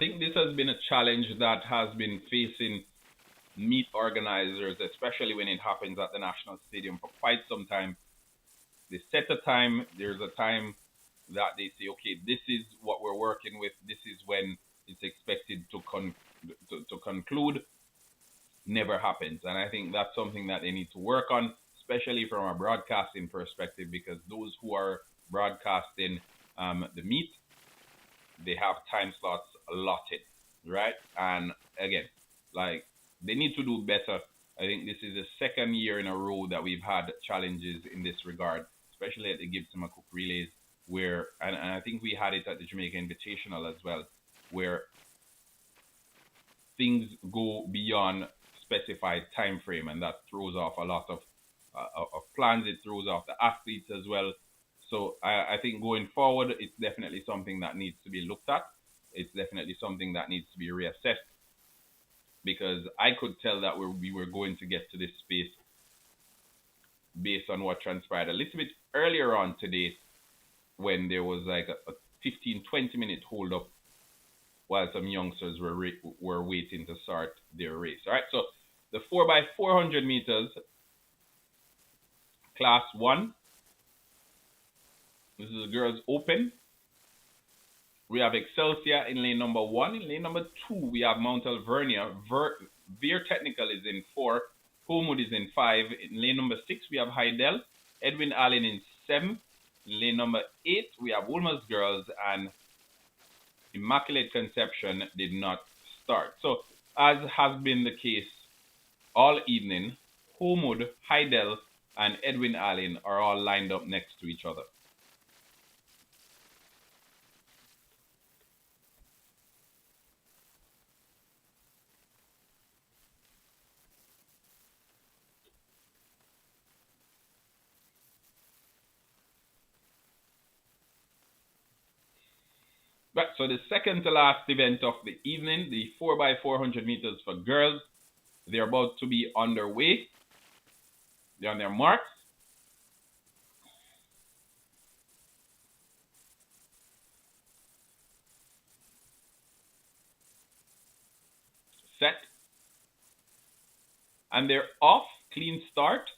think this has been a challenge that has been facing meet organizers, especially when it happens at the National Stadium for quite some time. They set a time, there's a time that they say, okay, this is what we're working with, this is when it's expected to conclude. Never happens. And I think that's something that they need to work on, especially from a broadcasting perspective, because those who are broadcasting the meet, they have time slots allotted, right? And again, like, they need to do better. I think this is the second year in a row that we've had challenges in this regard, especially at the Gibson McCook relays, where, and I think we had it at the Jamaica Invitational as well, where things go beyond specified time frame, and that throws off a lot of plans. It throws off the athletes as well. So I think going forward, it's definitely something that needs to be looked at. It's definitely something that needs to be reassessed, because I could tell that we were going to get to this space based on what transpired a little bit earlier on today, when there was like a 15-20 minute hold up while some youngsters were waiting to start their race. All right, so the 4x400 meters, class 1. This is the girls open. We have Excelsior in lane number 1. In lane number 2, we have Mount Alvernia. Veer Technical is in 4. Homewood is in 5. In lane number 6, we have Heidel. Edwin Allen in 7. In lane number 8, we have Wolmer's Girls, and Immaculate Conception did not start. So, as has been the case all evening, Homewood, Heidel, and Edwin Allen are all lined up next to each other. Right, so the second to last event of the evening, the 4x400 meters for girls, they're about to be underway. They're on their marks. Set. And they're off. Clean start.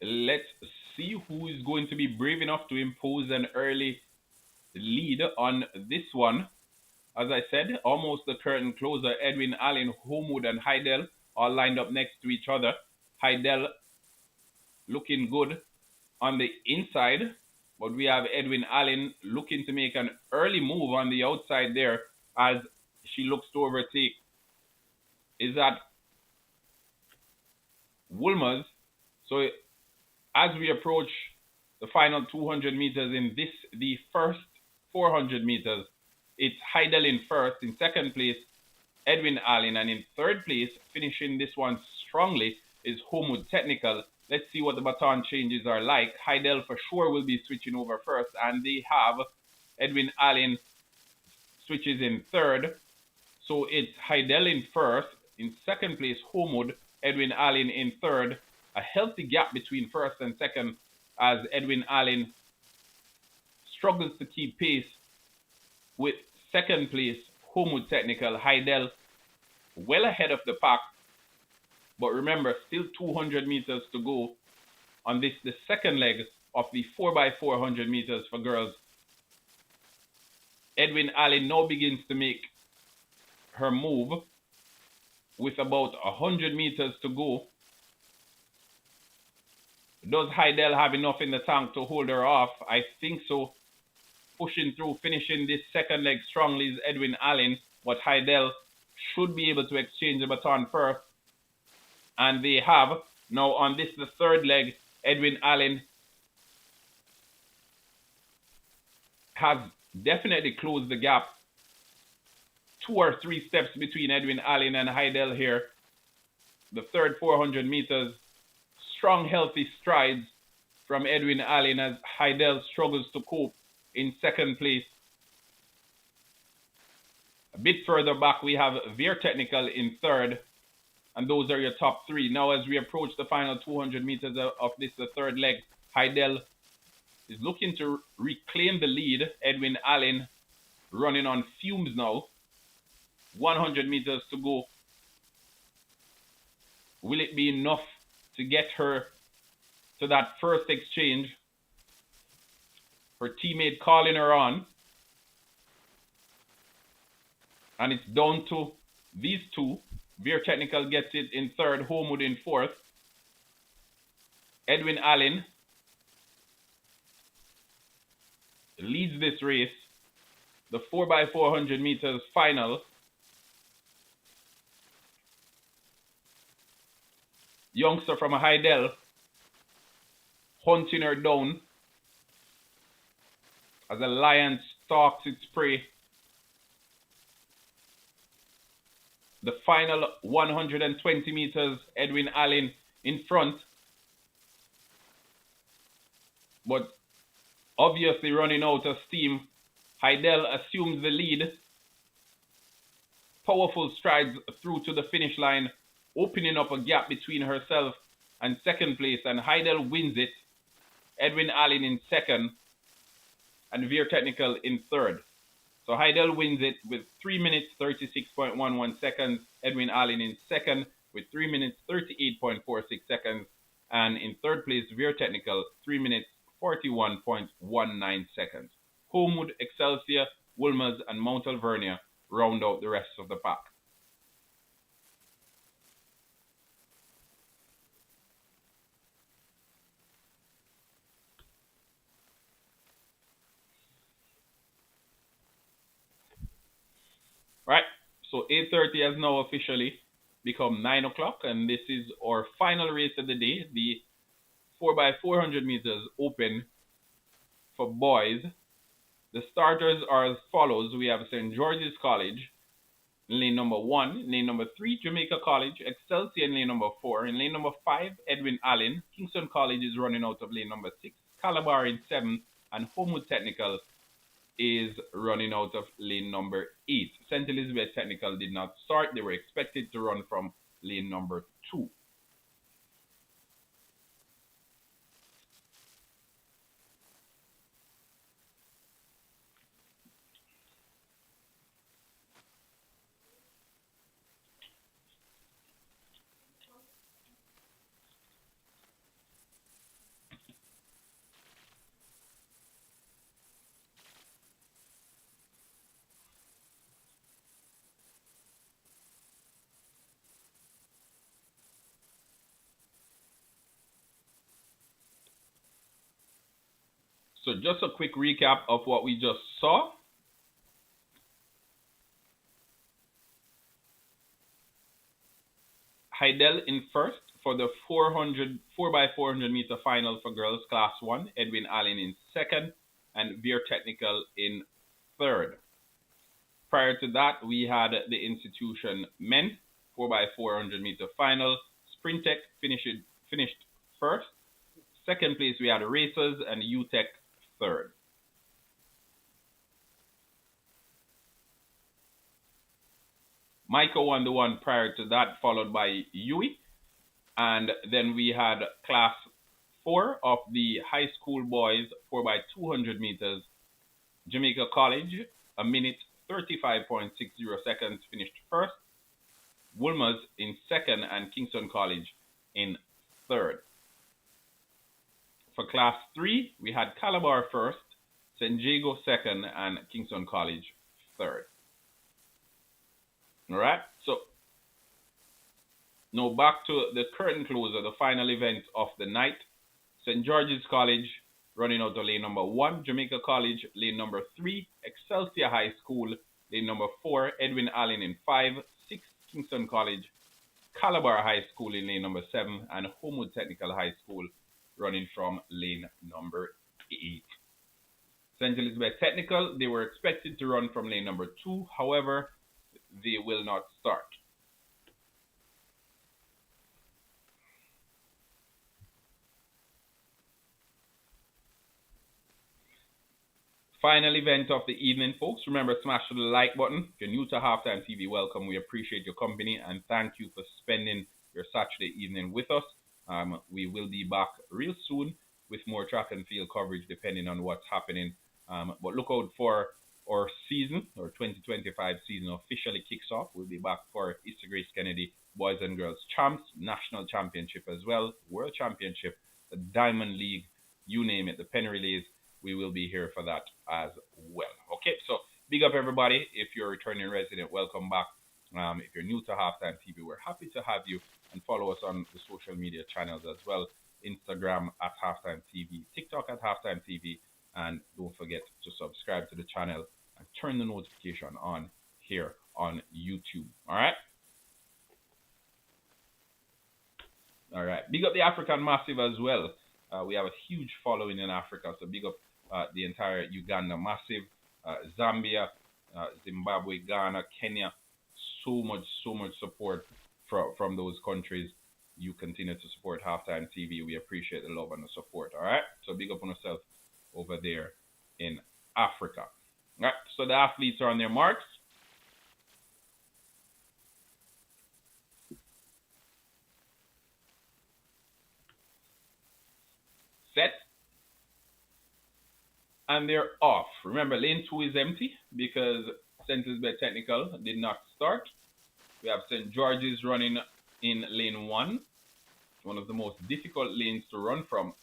Let's see who is going to be brave enough to impose an early lead on this one. As I said, almost the curtain closer. Edwin Allen, Homewood, and Heidel all lined up next to each other. Heidel looking good on the inside, but we have Edwin Allen looking to make an early move on the outside there as she looks to overtake. Is that Wolmer's? So as we approach the final 200 meters in this, the first 400 meters, it's Heidel in first. In second place, Edwin Allen. And in third place, finishing this one strongly, is Homewood Technical. Let's see what the baton changes are like. Heidel for sure will be switching over first. And they have Edwin Allen switches in third. So it's Heidel in first. In second place, Homewood. Edwin Allen in third. A healthy gap between first and second as Edwin Allen struggles to keep pace with second place, Homewood Technical. Heidel well ahead of the pack. But remember, still 200 meters to go on this, the second leg of the 4x400 meters for girls. Edwin Allen now begins to make her move with about 100 meters to go. Does Heidel have enough in the tank to hold her off? I think so. Pushing through, finishing this second leg strongly is Edwin Allen, but Heidel should be able to exchange the baton first. And they have. Now on this, the third leg, Edwin Allen has definitely closed the gap. 2 or 3 steps between Edwin Allen and Heidel here. The third 400 meters. Strong, healthy strides from Edwin Allen as Heidel struggles to cope in second place. A bit further back, we have Veer Technical in third. And those are your top 3. Now, as we approach the final 200 meters of this, the third leg, Heidel is looking to reclaim the lead. Edwin Allen running on fumes now. 100 meters to go. Will it be enough to get her to that first exchange? Her teammate calling her on. And it's down to these two. Veer Technical gets it in third, Homewood in fourth. Edwin Allen leads this race. The 4x400 meters final. Youngster from Heidel hunting her down as a lion stalks its prey. The final 120 meters, Edwin Allen in front. But obviously running out of steam. Heidel assumes the lead. Powerful strides through to the finish line, opening up a gap between herself and second place, and Heidel wins it. Edwin Allen in second, and Veer Technical in third. So Heidel wins it with 3 minutes 36.11 seconds. Edwin Allen in second with 3 minutes 38.46 seconds. And in third place, Veer Technical, 3 minutes 41.19 seconds. Homewood, Excelsior, Wolmer's, and Mount Alvernia round out the rest of the pack. Right, so 8:30 has now officially become 9 o'clock, and this is our final race of the day, the 4x400 meters open for boys. The starters are as follows. We have St. George's College in lane number 1, lane number 3, Jamaica College, Excelsior in lane number 4, in lane number 5, Edwin Allen. Kingston College is running out of lane number 6, Calabar in 7, and Homewood Technical is running out of lane number 8. St. Elizabeth Technical did not start. They were expected to run from lane number 2. So just a quick recap of what we just saw. Heidel in first for the 4x400 meter final for girls class 1. Edwin Allen in second, and Veer Technical in third. Prior to that, we had the institution men 4x400 meter final. Sprintech finished first. Second place, we had Racers and UTech third. Micah won the one prior to that, followed by Yui. And then we had class 4 of the high school boys 4x200 meters. Jamaica College, a minute 35.60 seconds, finished first. Wolmer's in second, and Kingston College in third. For class 3, we had Calabar first, St. Jago second, and Kingston College third. All right, so now back to the curtain closer, the final event of the night. St. George's College running out of lane number 1, Jamaica College lane number 3, Excelsior High School lane number 4, Edwin Allen in 5, 6 Kingston College, Calabar High School in lane number 7, and Homewood Technical High School running from lane number 8. St. Elizabeth Technical, they were expected to run from lane number 2, however, they will not start. Final event of the evening, folks. Remember, smash the like button. If you're new to Halftime TV, welcome. We appreciate your company and thank you for spending your Saturday evening with us. We will be back real soon with more track and field coverage depending on what's happening. But look out for our season, our 2025 season officially kicks off. We'll be back for Easter Grace Kennedy Boys and Girls Champs, National Championship as well, World Championship, the Diamond League, you name it, the pen relays. We will be here for that as well. Okay, so big up everybody. If you're a returning resident, welcome back. If you're new to Halftime TV, we're happy to have you, and follow us on the social media channels as well. Instagram at Halftime TV, TikTok at Halftime TV, and don't forget to subscribe to the channel and turn the notification on here on YouTube. All right. All right. Big up the African Massive as well. We have a huge following in Africa, so big up the entire Uganda Massive, Zambia, Zimbabwe, Ghana, Kenya. So much support from those countries. You continue to support Halftime TV. We appreciate the love and the support. All right. So big up on yourself over there in Africa. All right. So the athletes are on their marks. Set. And they're off. Remember, lane 2 is empty because St. Elizabeth Technical did not start. We have St. George's running in lane 1, one of the most difficult lanes to run from.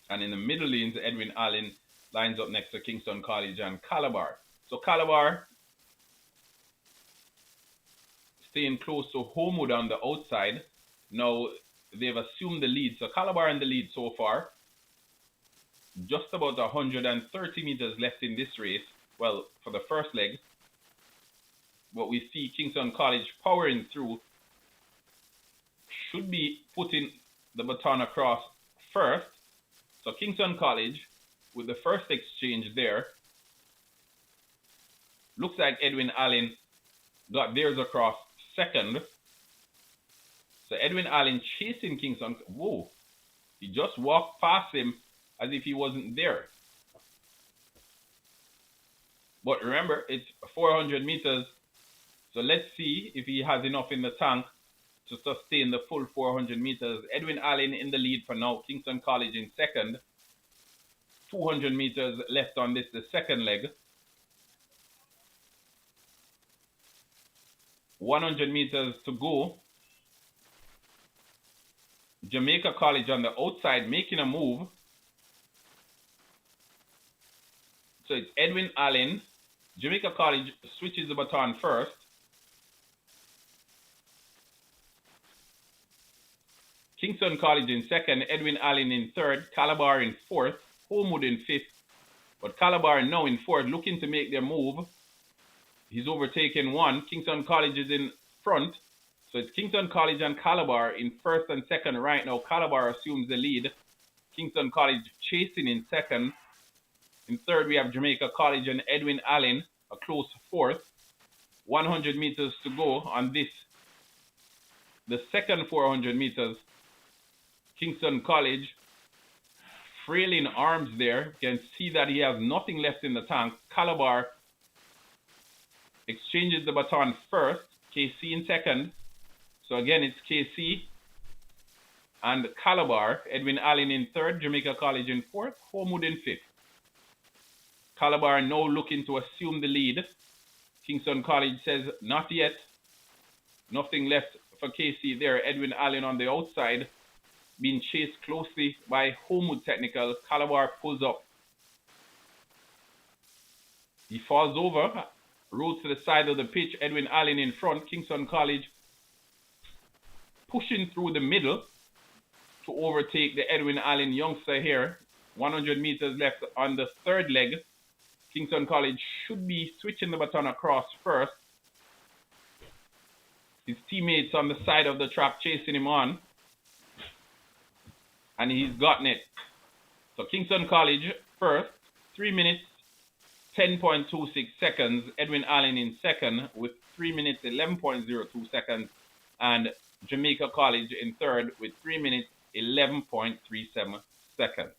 And in the middle lanes, Edwin Allen lines up next to Kingston College and Calabar. So Calabar staying close to Homewood on the outside. Now they've assumed the lead. So Calabar in the lead so far. Just about 130 meters left in this race. Well, for the first leg. But we see Kingston College powering through. Should be putting the baton across first. So Kingston College with the first exchange there. Looks like Edwin Allen got theirs across second. So Edwin Allen chasing Kingston. Whoa. He just walked past him as if he wasn't there. But remember, it's 400 meters. So let's see if he has enough in the tank to sustain the full 400 meters. Edwin Allen in the lead for now. Kingston College in second. 200 meters left on this, the second leg. 100 meters to go. Jamaica College on the outside making a move. So it's Edwin Allen. Jamaica College switches the baton first. Kingston College in second, Edwin Allen in third, Calabar in fourth, Homewood in fifth. But Calabar now in fourth, looking to make their move. He's overtaken one. Kingston College is in front. So it's Kingston College and Calabar in first and second right now. Calabar assumes the lead. Kingston College chasing in second. In third, we have Jamaica College and Edwin Allen, a close fourth. 100 meters to go on this. The second 400 meters. Kingston College, frailing arms there. You can see that he has nothing left in the tank. Calabar exchanges the baton first. KC in second. So again, it's KC and Calabar. Edwin Allen in third. Jamaica College in fourth. Homewood in fifth. Calabar now looking to assume the lead. Kingston College says not yet. Nothing left for KC there. Edwin Allen on the outside, being chased closely by Homewood Technical. Calabar pulls up. He falls over, rolls to the side of the pitch. Edwin Allen in front. Kingston College pushing through the middle to overtake the Edwin Allen youngster here. 100 meters left on the third leg. Kingston College should be switching the baton across first. His teammates on the side of the track chasing him on. And he's gotten it. So Kingston College first, 3 minutes, 10.26 seconds. Edwin Allen in second with 3 minutes, 11.02 seconds. And Jamaica College in third with 3 minutes, 11.37 seconds.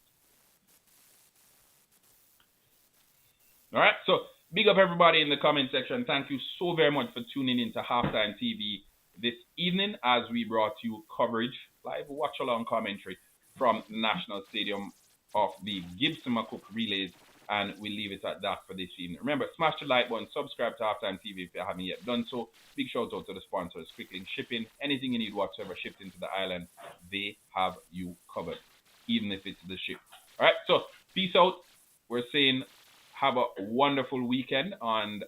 All right, so big up everybody in the comment section. Thank you so very much for tuning in to Halftime TV this evening as we brought you coverage, live watch-along commentary from the National Stadium of the Gibson McCook Relays And we'll leave it at that for this evening. Remember, smash the like button, subscribe to Halftime TV if you haven't yet done so. Big shout out to the sponsors, Quicklink Shipping. Anything you need whatsoever shipped into the island, they have you covered, even if it's the ship. All right, so peace out. We're saying have a wonderful weekend, and